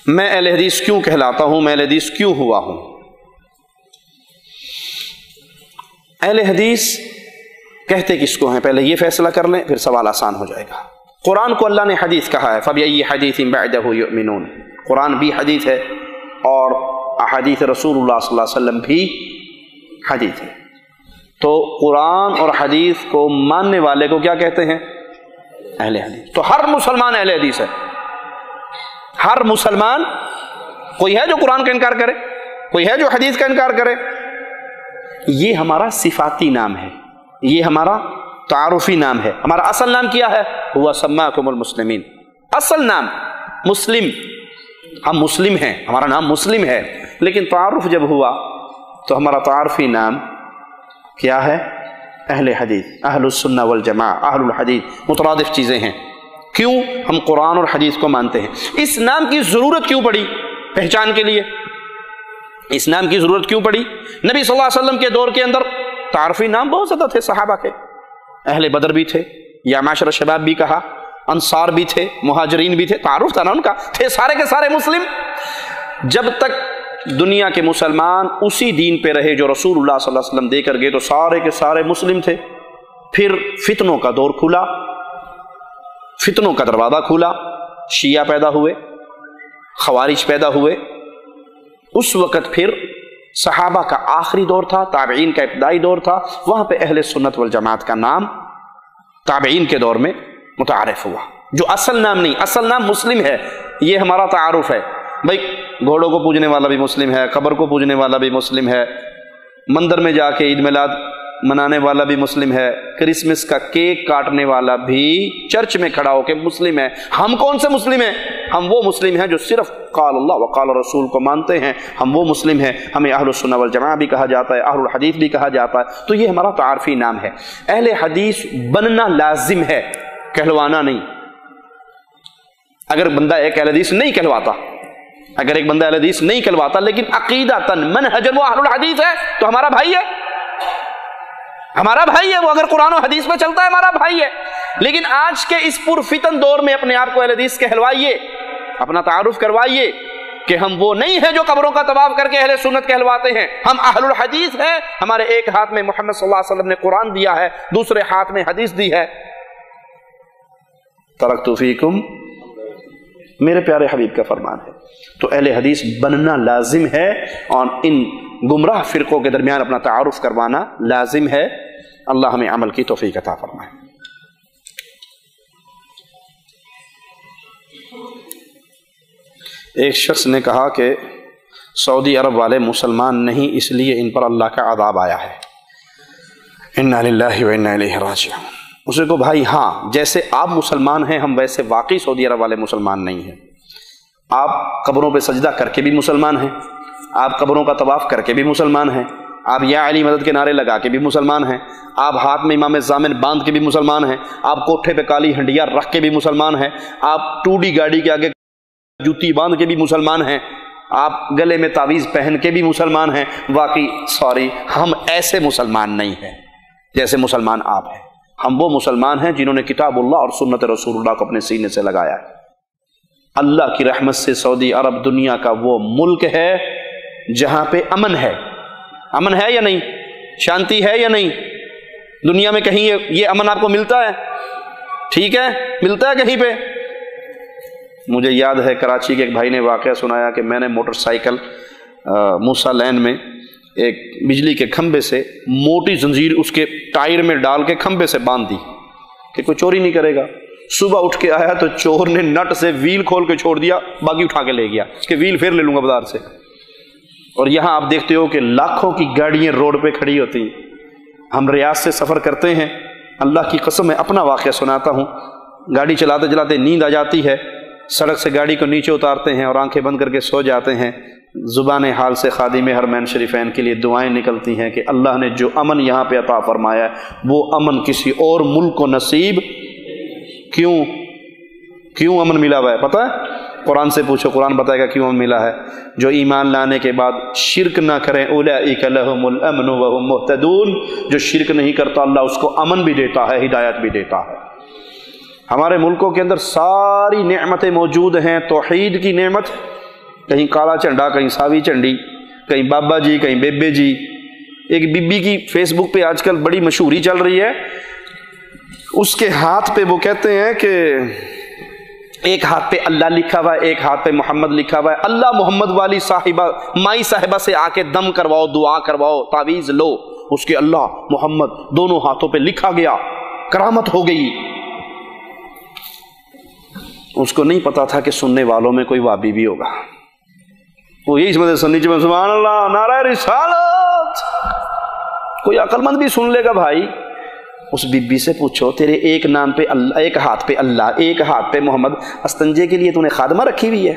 [SPEAKER 5] میں اہل حدیث کیوں کہلاتا ہوں، میں اہل حدیث کیوں ہوا ہوں؟ اہل حدیث کہتے کس کو ہیں؟ پہلے یہ فیصلہ کر لیں، پھر سوال آسان ہو جائے گا۔ قرآن کو اللہ نے حدیث کہا ہے، فَبِأَيِّ حَدِيثٍ بَعْدَهُ يُؤْمِنُونَ، قرآن بھی حدیث ہے اور احادیث رسول اللہ صلی اللہ علیہ وسلم بھی حدیث ہے۔ تو قرآن اور حدیث کو ماننے والے کو کیا کہتے ہیں؟ اہل حدیث۔ تو ہر مسلمان اہل حدیث ہے، ہر مسلمان۔ کوئی ہے جو قرآن کا انکار کرے؟ کوئی ہے جو حدیث کا انکار کرے؟ یہ ہمارا صفاتی نام ہے، یہ ہمارا تعارفی نام ہے۔ ہمارا اصل نام کیا ہے؟ ہوا سماکم المسلمین، اصل نام مسلم، ہم مسلم ہیں، ہمارا نام مسلم ہے، لیکن تعارف جب ہوا تو ہمارا تعارفی نام کیا ہے؟ اہل حدیث، اہل السنہ والجماعہ، اہل الحدیث، مترادف چیزیں ہیں۔ کیوں؟ ہم قرآن اور حدیث کو مانتے ہیں۔ اس نام کی ضرورت کیوں پڑی پہچان کے لیے؟ اس نام کی ضرورت کیوں پڑی؟ نبی صلی اللہ علیہ وسلم کے دور کے اندر تعارفی نام بہت زیادہ تھے، صحابہ کے، اہل بدر بھی تھے، یا معاشر شباب بھی کہا، انصار بھی تھے، مہاجرین بھی تھے، تعارف تھا نا ان کا، تھے سارے کے سارے مسلم۔ جب تک دنیا کے مسلمان اسی دین پہ رہے جو رسول اللہ صلی اللہ علیہ وسلم دے کر گئے تو سارے کے سارے مسلم تھے۔ پھر فتنوں کا دور کھلا، فتنوں کا دروازہ کھلا، شیعہ پیدا ہوئے، خوارج پیدا ہوئے۔ اس وقت پھر صحابہ کا آخری دور تھا، تابعین کا ابتدائی دور تھا، وہاں پہ اہل سنت والجماعت کا نام تابعین کے دور میں متعارف ہوا، جو اصل نام نہیں، اصل نام مسلم ہے، یہ ہمارا تعارف ہے۔ بھائی گھوڑوں کو پوجنے والا بھی مسلم ہے، قبر کو پوجنے والا بھی مسلم ہے، مندر میں جا کے عید میلاد منانے والا بھی مسلم ہے، کرسمس کا کیک کاٹنے والا بھی چرچ میں کھڑا ہو کے مسلم ہے۔ ہم کون سے مسلم ہیں؟ ہم وہ مسلم ہیں جو صرف قال اللہ وقال رسول کو مانتے ہیں، ہم وہ مسلم ہیں۔ ہمیں اہل السنہ والجماعہ بھی کہا جاتا ہے، اہل الحدیث بھی کہا جاتا ہے، تو یہ ہمارا تعارفی نام ہے۔ اہل حدیث بننا لازم ہے، کہلوانا نہیں۔ اگر بندہ ایک اہل حدیث نہیں کہلواتا اگر ایک بندہ اہل حدیث نہیں کہلواتا لیکن عقیدتاً منہجاً وہ اہل الحدیث ہے تو ہمارا بھائی ہے، ہمارا بھائی ہے وہ، اگر قرآن و حدیث پہ چلتا ہے ہمارا بھائی ہے۔ لیکن آج کے اس پرفتن دور میں اپنے آپ کو اہل حدیث کہلوائیے، اپنا تعارف کروائیے کہ ہم وہ نہیں ہیں جو قبروں کا طواف کر کے اہل سنت کہلواتے ہیں، ہم اہل الحدیث ہیں۔ ہمارے ایک ہاتھ میں محمد صلی اللہ علیہ وسلم نے قرآن دیا ہے، دوسرے ہاتھ میں حدیث دی ہے۔ ترکت فیکم، میرے پیارے حبیب کا فرمان ہے۔ تو اہل حدیث بننا لازم ہے اور ان گمراہ فرقوں کے درمیان اپنا تعارف کروانا لازم ہے۔ اللہ ہمیں عمل کی توفیق عطا فرمائے۔ ایک شخص نے کہا کہ سعودی عرب والے مسلمان نہیں، اس لیے ان پر اللہ کا عذاب آیا ہے، انا للہ و انا الیہ راجعون۔ اسے کو بھائی ہاں، جیسے آپ مسلمان ہیں ہم ویسے واقعی سعودی عرب والے مسلمان نہیں ہیں۔ آپ قبروں پہ سجدہ کر کے بھی مسلمان ہیں، آپ قبروں کا طواف کر کے بھی مسلمان ہیں، آپ یا علی مدد کے نعرے لگا کے بھی مسلمان ہیں، آپ ہاتھ میں امام زامن باندھ کے بھی مسلمان ہیں، آپ کوٹھے پہ کالی ہنڈیا رکھ کے بھی مسلمان ہیں، آپ ٹوڈی گاڑی کے آگے جوتی باندھ کے بھی مسلمان ہیں، آپ گلے میں تعویذ پہن کے بھی مسلمان ہیں۔ واقعی سوری، ہم ایسے مسلمان نہیں ہیں جیسے مسلمان آپ ہیں۔ ہم وہ مسلمان ہیں جنہوں نے کتاب اللہ اور سنت رسول اللہ کو اپنے سینے سے لگایا ہے۔ اللہ کی رحمت سے سعودی عرب دنیا کا وہ ملک ہے جہاں پہ امن ہے۔ امن ہے یا نہیں؟ شانتی ہے یا نہیں؟ دنیا میں کہیں یہ امن آپ کو ملتا ہے؟ ٹھیک ہے، ملتا ہے کہیں پہ؟ مجھے یاد ہے کراچی کے ایک بھائی نے واقعہ سنایا کہ میں نے موٹر سائیکل موسیٰ لین میں ایک بجلی کے کھمبے سے موٹی زنجیر اس کے ٹائر میں ڈال کے کھمبے سے باندھ دی کہ کوئی چوری نہیں کرے گا۔ صبح اٹھ کے آیا تو چور نے نٹ سے ویل کھول کے چھوڑ دیا، باقی اٹھا کے لے گیا کہ ویل پھر لے لوں گا بازار سے۔ اور یہاں آپ دیکھتے ہو کہ لاکھوں کی گاڑیاں روڈ پہ کھڑی ہوتی ہیں۔ ہم ریاض سے سفر کرتے ہیں، اللہ کی قسم میں اپنا واقعہ سناتا ہوں، گاڑی چلاتے چلاتے نیند آ جاتی ہے، سڑک سے گاڑی کو نیچے اتارتے ہیں اور آنکھیں بند کر کے سو جاتے ہیں۔ زبان حال سے خادم حرمین شریفین کے لیے دعائیں نکلتی ہیں کہ اللہ نے جو امن یہاں پہ عطا فرمایا ہے وہ امن کسی اور ملک کو نصیب کیوں امن ملا ہوا ہے پتہ ہے؟ قرآن سے پوچھو، قرآن بتائے گا کیوں امن ملا ہے۔ جو ایمان لانے کے بعد شرک نہ کریں، اولئک لہم الامن وہم مہتدون، جو شرک نہیں کرتا اللہ اس کو امن بھی دیتا ہے، ہدایت بھی دیتا ہے۔ ہمارے ملکوں کے اندر ساری نعمتیں موجود ہیں، توحید کی نعمت، کہیں کالا جھنڈا، کہیں ساوی جھنڈی، کہیں بابا جی، کہیں بیبے جی۔ ایک بی بی کی فیس بک پہ آج کل بڑی مشہوری چل رہی ہے، اس کے ہاتھ پہ وہ کہتے ہیں کہ ایک ہاتھ پہ اللہ لکھا ہوا ہے، ایک ہاتھ پہ محمد لکھا ہوا ہے۔ اللہ محمد والی صاحبہ مائی صاحبہ سے آ کے دم کرواؤ، دعا کرواؤ، تعویذ لو، اس کے اللہ محمد دونوں ہاتھوں پہ لکھا گیا، کرامت ہو گئی۔ اس کو نہیں پتا تھا کہ سننے والوں میں کوئی وابی بھی ہوگا، وہ یہی سمجھتے سنی چ سبحان اللہ، نعرہ رسالت، کوئی عقل مند بھی سن لے گا۔ بھائی اس بی بی سے پوچھو، تیرے ایک نام پہ اللہ، ایک ہاتھ پہ اللہ، ایک ہاتھ پہ محمد، استنجے کے لیے تو نے خادمہ رکھی ہوئی ہے،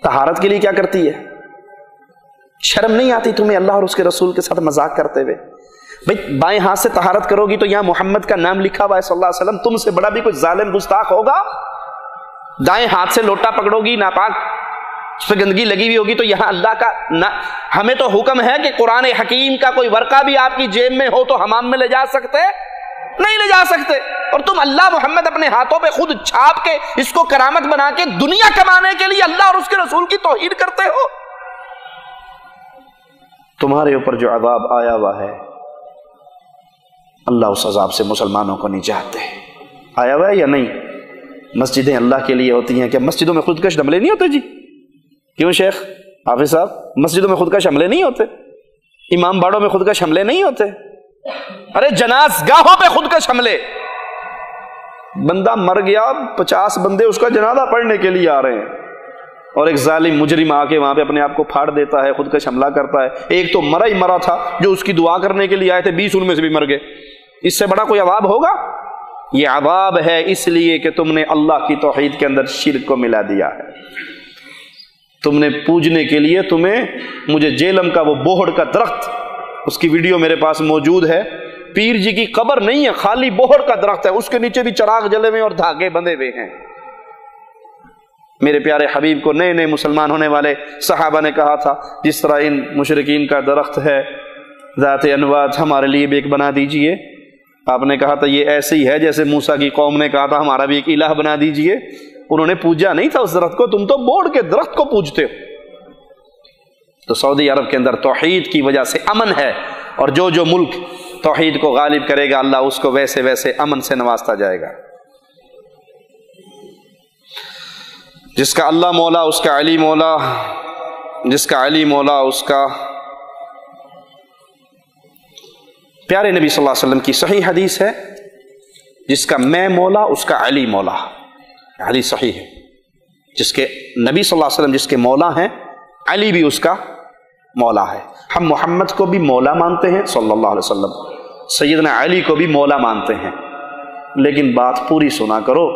[SPEAKER 5] طہارت کے لیے کیا کرتی ہے؟ شرم نہیں آتی تمہیں اللہ اور اس کے رسول کے ساتھ مذاق کرتے ہوئے؟ بھائی بائیں ہاتھ سے طہارت کرو گی تو یہاں محمد کا نام لکھا ہوا ہے صلی اللہ علیہ وسلم، تم سے بڑا بھی کوئی ظالم گستاخ ہوگا؟ دائیں ہاتھ سے لوٹا پکڑو گی، ناپاک اس پہ گندگی لگی ہوئی ہوگی تو یہاں اللہ کا ہمیں تو حکم ہے کہ قرآن حکیم کا کوئی ورقہ بھی آپ کی جیب میں ہو تو حمام میں لے جا سکتے نہیں لے جا سکتے، اور تم اللہ محمد اپنے ہاتھوں پہ خود چھاپ کے اس کو کرامت بنا کے دنیا کمانے کے لیے اللہ اور اس کے رسول کی توہین کرتے ہو۔ تمہارے اوپر جو عذاب آیا ہوا ہے اللہ اس عذاب سے مسلمانوں کو نہیں چاہتے۔ آیا ہوا ہے یا نہیں؟ مسجدیں اللہ کے لیے ہوتی ہیں، کیا مسجدوں میں خودکش حملے نہیں ہوتے؟ جی کیوں شیخ حافظ صاحب، مسجدوں میں خودکش حملے نہیں ہوتے؟ امام باڑوں میں خودکش حملے نہیں ہوتے؟ ارے جناز گاہوں پہ خودکش حملے، بندہ مر گیا، 50 بندے اس کا جنازہ پڑھنے کے لیے آ رہے ہیں اور ایک ظالم مجرم آ کے وہاں پہ اپنے آپ کو پھاڑ دیتا ہے، خودکش حملہ کرتا ہے۔ ایک تو مرا ہی مرا تھا جو اس کی دعا کرنے کے لیے آئے تھے، 20 ان میں سے بھی مر گئے۔ اس سے بڑا کوئی عذاب ہوگا؟ یہ عذاب ہے اس لیے کہ تم نے اللہ کی توحید کے اندر شرک کو ملا دیا ہے۔ تم نے پوجنے کے لیے مجھے جیلم کا وہ بوہڑ کا درخت، اس کی ویڈیو میرے پاس موجود ہے، پیر جی کی قبر نہیں ہے، خالی بوہڑ کا درخت ہے، اس کے نیچے بھی چراغ جلے ہوئے اور دھاگے بندھے ہوئے ہیں۔ میرے پیارے حبیب کو نئے نئے مسلمان ہونے والے صحابہ نے کہا تھا جس طرح ان مشرکین کا درخت ہے ذات انوات ہمارے لیے بھی ایک بنا دیجئے، آپ نے کہا تھا یہ ایسے ہی ہے جیسے موسیٰ کی قوم نے کہا تھا ہمارا بھی ایک الہ بنا دیجئے۔ انہوں نے پوجا نہیں تھا اس درخت کو، تم تو بورڈ کے درخت کو پوجتے ہو۔ تو سعودی عرب کے اندر توحید کی وجہ سے امن ہے، اور جو جو ملک توحید کو غالب کرے گا اللہ اس کو ویسے ویسے امن سے نوازتا جائے گا۔ جس کا اللہ مولا اس کا علی مولا، جس کا علی مولا اس کا پیارے نبی صلی اللہ علیہ وسلم کی صحیح حدیث ہے، جس کا میں مولا اس کا علی مولا، حدیث صحیح ہے۔ جس کے نبی صلی اللہ علیہ وسلم جس کے مولا ہیں، علی بھی اس کا مولا ہے۔ ہم محمد کو بھی مولا مانتے ہیں صلی اللہ علیہ وسلم، سیدنا علی کو بھی مولا مانتے ہیں، لیکن بات پوری سنا کرو،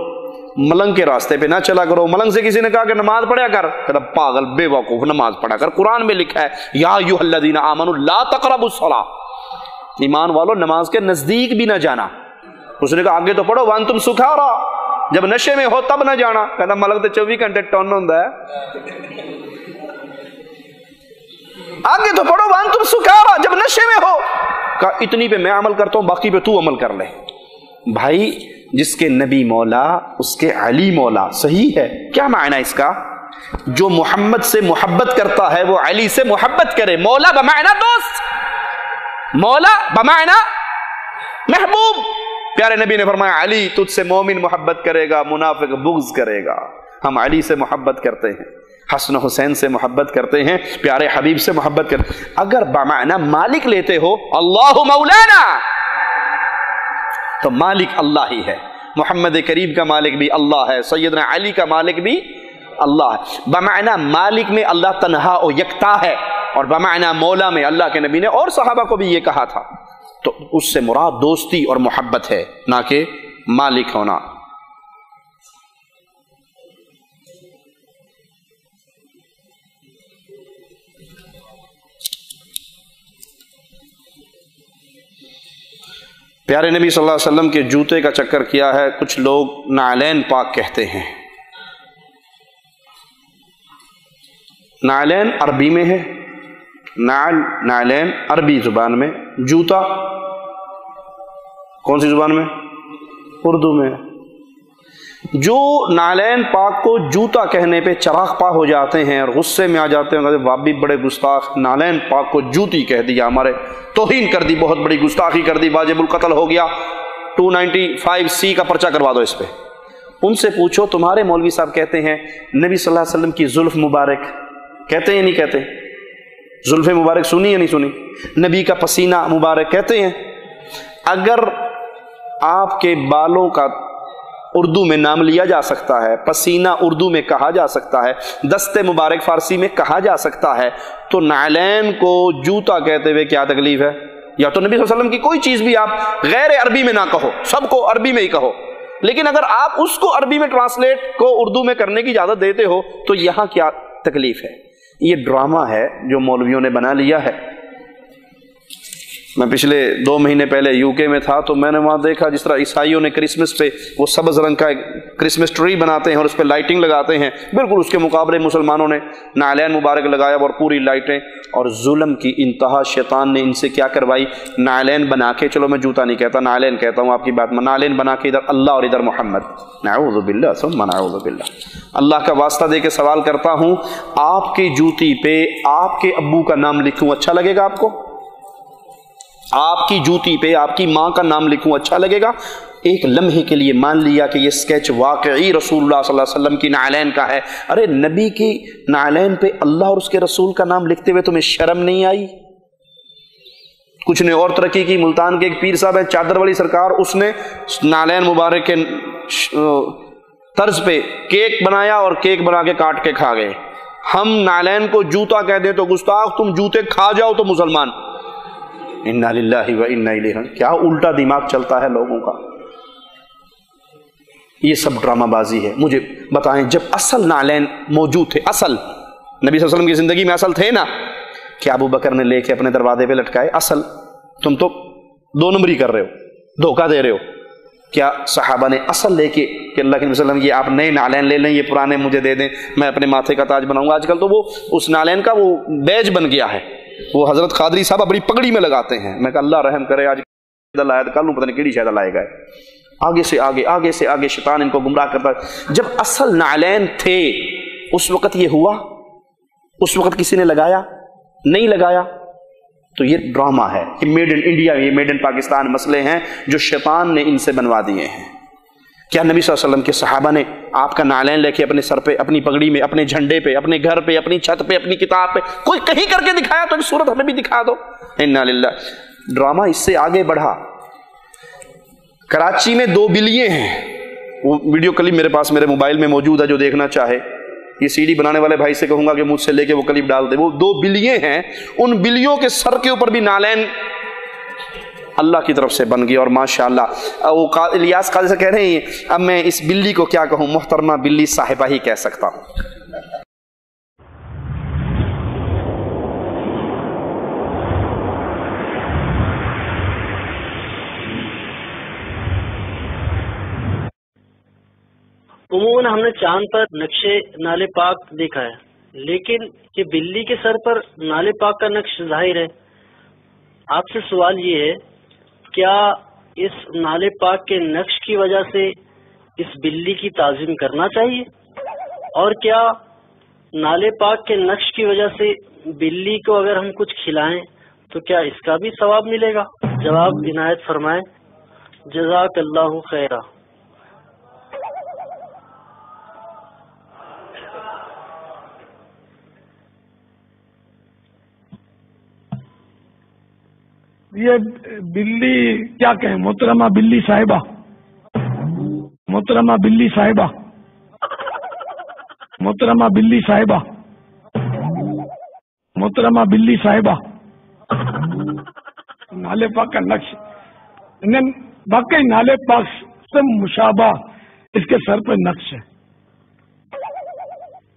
[SPEAKER 5] ملنگ کے راستے پہ نہ چلا کرو۔ ملنگ سے کسی نے کہا کہ نماز پڑھا کر، کہتا پاگل بے وقوف، نماز پڑھا کر، قرآن میں لکھا ہے یا ایھا الذین آمنوا لا تقربوا الصلاۃ، ایمان والو نماز کے نزدیک بھی نہ جانا۔ اس نے کہا آگے تو پڑھو وانتم سکارا، جب نشے میں ہو تب نہ جانا، کہتا ملنگ تو 24 گھنٹے ٹون ہوندا ہے، آگے تو پڑھو وانتم سکارا جب نشے میں ہو، کہا اتنی پہ میں عمل کرتا ہوں باقی پہ تو عمل کر لے۔ بھائی جس کے نبی مولا اس کے علی مولا، صحیح ہے۔ کیا معنی اس کا؟ جو محمد سے محبت کرتا ہے وہ علی سے محبت کرے۔ مولا بمعنی دوست، مولا بمعنی محبوب۔ پیارے نبی نے فرمایا علی تجھ سے مومن محبت کرے گا، منافق بغض کرے گا۔ ہم علی سے محبت کرتے ہیں، حسن حسین سے محبت کرتے ہیں، پیارے حبیب سے محبت کرتے ہیں۔ اگر بمعنی مالک لیتے ہو اللہ مولانا، تو مالک اللہ ہی ہے۔ محمد کریم کا مالک بھی اللہ ہے، سیدنا علی کا مالک بھی اللہ ہے۔ بمعنی مالک میں اللہ تنہا و یکتا ہے، اور بمعنی مولا میں اللہ کے نبی نے اور صحابہ کو بھی یہ کہا تھا۔ تو اس سے مراد دوستی اور محبت ہے، نہ کہ مالک ہونا۔ پیارے نبی صلی اللہ علیہ وسلم کے جوتے کا چکر کیا ہے، کچھ لوگ نعلین پاک کہتے ہیں۔ نعلین عربی میں ہے، نعلین عربی زبان میں، جوتا کون سی زبان میں؟ اردو میں۔ جو نعلین پاک کو جوتا کہنے پہ چراغ پا ہو جاتے ہیں اور غصے میں آ جاتے ہیں، کہتے ہیں بابی بڑے گستاخ، نعلین پاک کو جوتی کہہ دیا، ہمارے توہین کر دی، بہت بڑی گستاخی کر دی، واجب القتل ہو گیا، 295C کا پرچہ کروا دو اس پہ۔ ان سے پوچھو تمہارے مولوی صاحب کہتے ہیں نبی صلی اللہ علیہ وسلم کی زلف مبارک، کہتے ہیں یا نہیں کہتے؟ زلف مبارک سنی یا نہیں سنی؟ نبی کا پسینہ مبارک کہتے ہیں؟ اگر آپ کے بالوں کا اردو میں نام لیا جا سکتا ہے، پسینہ اردو میں کہا جا سکتا ہے، دست مبارک فارسی میں کہا جا سکتا ہے، تو نعلین کو جوتا کہتے ہوئے کیا تکلیف ہے؟ یا تو نبی صلی اللہ علیہ وسلم کی کوئی چیز بھی آپ غیر عربی میں نہ کہو، سب کو عربی میں ہی کہو، لیکن اگر آپ اس کو عربی میں ٹرانسلیٹ کو اردو میں کرنے کی اجازت دیتے ہو تو یہاں کیا تکلیف ہے؟ یہ ڈرامہ ہے جو مولویوں نے بنا لیا ہے۔ میں پچھلے 2 مہینے پہلے UK میں تھا، تو میں نے وہاں دیکھا جس طرح عیسائیوں نے کرسمس پہ وہ سبز رنگ کا ایک کرسمس ٹری بناتے ہیں اور اس پہ لائٹنگ لگاتے ہیں، بالکل اس کے مقابلے مسلمانوں نے نعلین مبارک لگایا اور پوری لائٹیں، اور ظلم کی انتہا شیطان نے ان سے کیا کروائی، نعلین بنا کے، چلو میں جوتا نہیں کہتا، نعلین کہتا ہوں، آپ کی بات میں، نعلین بنا کے ادھر اللہ اور ادھر محمد، نعوذ باللہ ثم نعوذ باللہ۔ اللہ کا واسطہ دے کے سوال کرتا ہوں، آپ کی جوتی پہ آپ کے ابو کا نام لکھوں اچھا لگے گا آپ کو؟ آپ کی جوتی پہ آپ کی ماں کا نام لکھوں اچھا لگے گا؟ ایک لمحے کے لیے مان لیا کہ یہ سکیچ واقعی رسول اللہ صلی اللہ علیہ وسلم کی نعلین کا ہے، ارے نبی کی نعلین پہ اللہ اور اس کے رسول کا نام لکھتے ہوئے تمہیں شرم نہیں آئی؟ کچھ نے اور ترقی کی، ملتان کے ایک پیر صاحب ہے چادر والی سرکار، اس نے نعلین مبارک کے طرز پہ کیک بنایا اور کیک بنا کے کاٹ کے کھا گئے۔ ہم نعلین کو جوتا کہہ دیں تو گستاخ، تم جوتے کھا جاؤ تو مسلمان۔ انا للہ و انا الیہ راجعون۔ کیا الٹا دماغ چلتا ہے لوگوں کا، یہ سب ڈرامہ بازی ہے۔ مجھے بتائیں جب اصل نعلین موجود تھے، اصل نبی صلی اللہ علیہ وسلم کی زندگی میں اصل تھے نا، کہ ابو بکر نے لے کے اپنے دروازے پہ لٹکائے؟ اصل تم تو 2 نمبری کر رہے ہو، دھوکہ دے رہے ہو۔ کیا صحابہ نے اصل لے کے کہ اللہ کے نبی صلی اللہ علیہ وسلم یہ آپ نئے نالین لے لیں، یہ پرانے مجھے دے دیں، میں اپنے ماتھے کا تاج بناؤں گا؟ آج کل تو وہ اس نالین کا وہ بیج بن گیا ہے، وہ حضرت قادری صاحب اپنی پگڑی میں لگاتے ہیں۔ میں کہ اللہ رحم کرے، آج لایا تو کل پتہ نہیں کیڑی شاید لائے گئے۔ آگے سے آگے، آگے سے آگے شیطان ان کو گمراہ کرتا ہے۔ جب اصل نالین تھے اس وقت یہ ہوا؟ اس وقت کسی نے لگایا؟ نہیں لگایا۔ تو یہ ڈرامہ ہے، یہ میڈ ان انڈیا، یہ میڈ ان پاکستان مسئلے ہیں جو شیطان نے ان سے بنوا دیے ہیں۔ کیا نبی صلی اللہ علیہ وسلم کے صحابہ نے آپ کا نالین لے کے اپنے سر پہ، اپنی پگڑی میں، اپنے جھنڈے پہ، اپنے گھر پہ، اپنی چھت پہ، اپنی کتاب پہ کوئی کہیں کر کے دکھایا؟ تو ایک صورت ہمیں بھی دکھا دو۔ انا للہ۔ ڈرامہ اس سے آگے بڑھا۔ کراچی میں 2 بلیے ہیں، وہ ویڈیو کلپ میرے پاس میرے موبائل میں موجود ہے، جو دیکھنا چاہے یہ سی ڈی بنانے والے بھائی سے کہوں گا کہ مجھ سے لے کے وہ کلپ ڈال دے۔ وہ 2 بلیے ہیں، ان بلیوں کے سر کے اوپر بھی نالین اللہ کی طرف سے بن گئی، اور ماشاءاللہ وہ الیاس قاضی سے کہہ رہے ہیں اب میں اس بلی کو کیا کہوں، محترمہ بلی صاحبہ ہی کہہ سکتا ہوں۔
[SPEAKER 6] عموماً ہم نے چاند پر نقشے نالے پاک دیکھا ہے، لیکن یہ بلی کے سر پر نالے پاک کا نقش ظاہر ہے۔ آپ سے سوال یہ ہے، کیا اس نالے پاک کے نقش کی وجہ سے اس بلی کی تعظیم کرنا چاہیے؟ اور کیا نالے پاک کے نقش کی وجہ سے بلی کو اگر ہم کچھ کھلائیں تو کیا اس کا بھی ثواب ملے گا؟ جواب عنایت فرمائیں، جزاک اللہ خیرہ۔
[SPEAKER 7] یہ بلی کیا کہیں، محترمہ بلی صاحبہ، محترمہ بلی صاحبہ، محترمہ بلی صاحبہ، محترمہ بلی صاحبہ، نالے پاک کا نقش واقعی نالے پاک سے مشابہ اس کے سر پہ نقش ہے،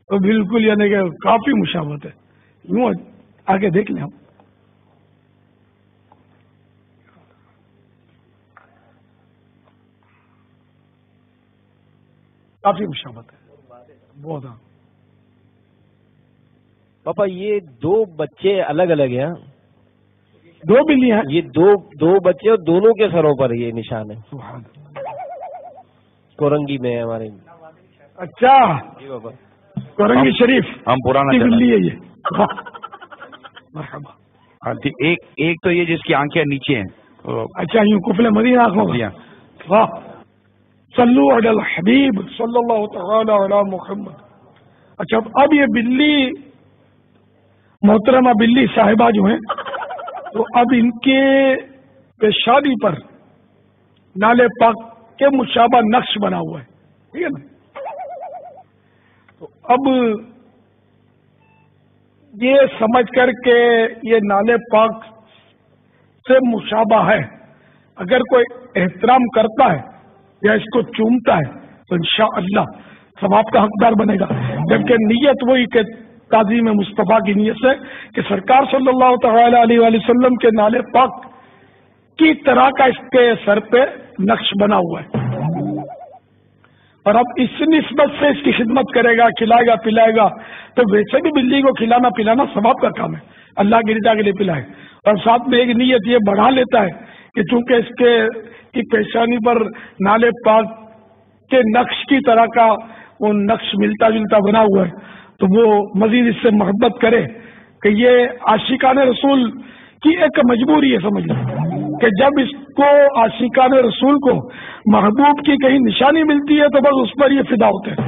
[SPEAKER 7] تو بالکل یعنی کہ کافی مشابہت ہے۔ یوں آگے دیکھ لیں ہم، کافی مشابہت ہے بہت۔ ہاں
[SPEAKER 8] پاپا یہ 2 بچے الگ الگ ہیں،
[SPEAKER 7] 2 بلی ہیں،
[SPEAKER 8] یہ دو بچے اور دونوں کے سروں پر یہ نشان ہے، کورنگی میں ہے ہمارے۔
[SPEAKER 7] اچھا
[SPEAKER 8] جی پاپا،
[SPEAKER 7] کورنگی شریف
[SPEAKER 9] ہم پرانا
[SPEAKER 7] کی بلی ہے یہ۔ مرحبا۔
[SPEAKER 9] ایک تو یہ جس کی آنکھیں نیچے ہیں،
[SPEAKER 7] اچھا یوں کفل مدین آنکھوں کا۔ واہ، صلو علی الحبیب صلی اللہ تعالی علی محمد۔ اچھا اب یہ بلی محترمہ بلی صاحبہ جو ہیں، تو اب ان کے پیشانی پر نالے پاک کے مشابہ نقش بنا ہوا ہے، ٹھیک ہے نا؟ تو اب یہ سمجھ کر کے یہ نالے پاک سے مشابہ ہے، اگر کوئی احترام کرتا ہے یا اس کو چومتا ہے تو انشاءاللہ ثواب کا حقدار بنے گا، جبکہ نیت وہی کہ تعظیم مصطفیٰ کی نیت سے کہ سرکار صلی اللہ تعالی علیہ وآلہ وسلم کے نالے پاک کی طرح کا اس کے سر پہ نقش بنا ہوا ہے، اور اب اس نسبت سے اس کی خدمت کرے گا، کھلائے گا، پلائے گا، تو ویسے بھی بلی کو کھلانا پلانا ثواب کا کام ہے، اللہ کی رضا کے لیے پلائے، اور ساتھ میں ایک نیت یہ بڑھا لیتا ہے کہ چونکہ اس کے کی پیشانی پر نالے پاک کے نقش کی طرح کا وہ نقش ملتا جلتا بنا ہوا ہے، تو وہ مزید اس سے محبت کرے، کہ یہ عاشقان رسول کی ایک مجبوری ہے، سمجھ لیں کہ جب اس کو عاشقان رسول کو محبوب کی کہیں نشانی ملتی ہے تو بس اس پر یہ فدا ہوتے ہیں،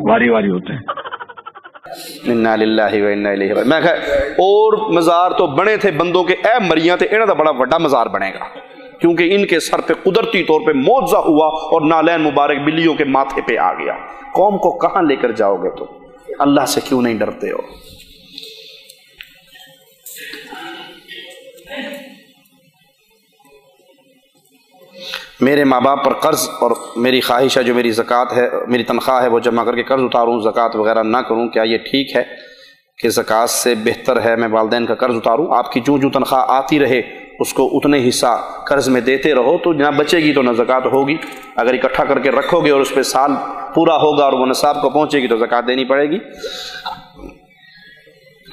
[SPEAKER 7] واری واری ہوتے ہیں۔
[SPEAKER 5] انا للہ و انا الیہ راجعون۔ میں کہا اور مزار تو بنے تھے بندوں کے، اے مریاں تے انہاں دا بڑا بڑا مزار بنے گا، کیونکہ ان کے سر پہ قدرتی طور پہ معجزہ ہوا اور نالین مبارک بلیوں کے ماتھے پہ آ گیا۔ قوم کو کہاں لے کر جاؤ گے؟ تو اللہ سے کیوں نہیں ڈرتے ہو؟ میرے ماں باپ پر قرض، اور میری خواہش ہے جو میری زکوٰۃ ہے، میری تنخواہ ہے، وہ جمع کر کے قرض اتاروں، زکوٰۃ وغیرہ نہ کروں، کیا یہ ٹھیک ہے کہ زکوٰۃ سے بہتر ہے میں والدین کا قرض اتاروں؟ آپ کی جو تنخواہ آتی رہے اس کو اتنے حصہ قرض میں دیتے رہو تو جناب بچے گی تو نہ زکوٰۃ ہوگی. اگر اکٹھا کر کے رکھو گے اور اس پہ سال پورا ہوگا اور وہ نصاب کو پہنچے گی تو زکوٰۃ دینی پڑے گی.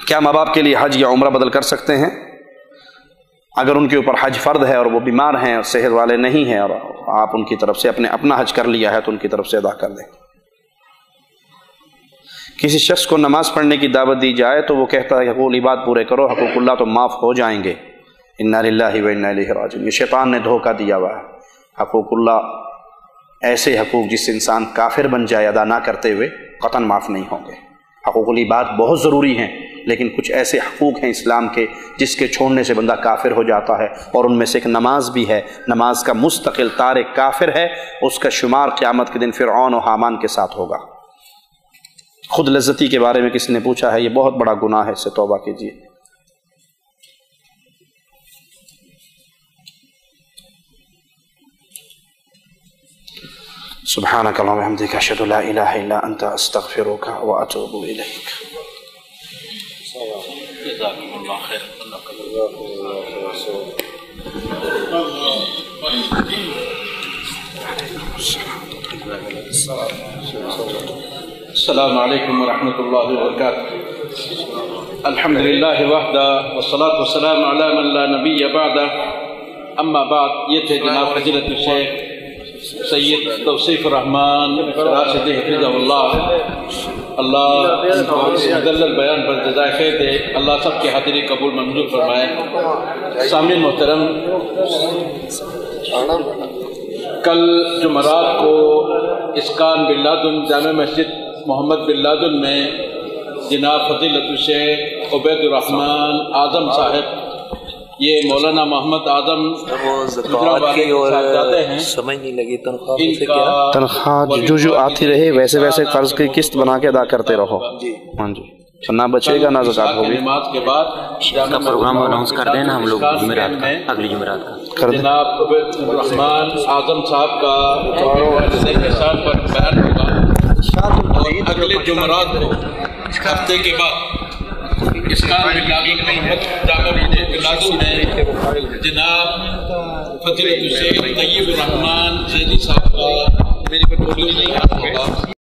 [SPEAKER 5] کیا ماں باپ کے لیے حج یا عمرہ بدل کر سکتے ہیں؟ اگر ان کے اوپر حج فرض ہے اور وہ بیمار ہیں اور صحت والے نہیں ہیں اور آپ ان کی طرف سے اپنا حج کر لیا ہے تو ان کی طرف سے ادا کر دیں. کسی شخص کو نماز پڑھنے کی دعوت دی جائے تو وہ کہتا ہے حقوق العباد پورے کرو، حقوق اللہ تو معاف ہو جائیں گے. انا للہ و انا الیہ راجعون. یہ شیطان نے دھوکہ دیا ہوا ہے. حقوق اللہ ایسے حقوق جس سے انسان کافر بن جائے ادا نہ کرتے ہوئے قطعاً معاف نہیں ہوں گے. حقوق العباد بہت ضروری ہیں لیکن کچھ ایسے حقوق ہیں اسلام کے جس کے چھوڑنے سے بندہ کافر ہو جاتا ہے، اور ان میں سے ایک نماز بھی ہے. نماز کا مستقل تارک کافر ہے، اس کا شمار قیامت کے دن فرعون و حامان کے ساتھ ہوگا. خود لذتی کے بارے میں کسی نے پوچھا ہے، یہ بہت بڑا گناہ ہے، اس سے توبہ کیجیے. سبحانک اللہم و بحمدک اشہد ان لا الہ الا انت استغفرک و اتوب الیک.
[SPEAKER 3] جزاکم اللہ خیر. السلام علیکم ورحمۃ اللہ وبرکاتہ. الحمد للہ وحدہ والصلاة والسلام علی من لا نبی بعدہ. اما بعد، یہ تھے جناب فضیلت الشیخ سید توصیف الرحمان راشد حفظہ اللہ ان کو اس مدلل بیان پر جزائے خیر دے. اللہ سب کی حاضری قبول منظور فرمائے. سامعین محترم، کل جمعرات کو scan bin Laden Jama Masjid محمد بن لادن میں جناب فضیلت الشیخ عبید الرحمان اعظم صاحب، یہ مولانا محمد اعظم
[SPEAKER 1] سمجھ نہیں لگی
[SPEAKER 5] تنخواہ جو آتی رہے ویسے ویسے قرض کی قسط بنا کے ادا کرتے رہو. ہاں جی، نہ بچے گا نہ زکوٰۃ ہوگی.
[SPEAKER 3] کے بعد
[SPEAKER 1] کا پروگرام اناؤنس کر دینا ہم لوگ جمعرات کا، اگلی جمعرات کا
[SPEAKER 3] جناب عبید الرحمان اعظم صاحب کا احسان پر بیان ہوگا. اور اگلے جمعرات کو ہفتے کے بعد اسکان بن لادن محمد جامع مسجد بن لادن میں جناب فضیلت الشیخ طیب الرحمان زیدی صاحب کا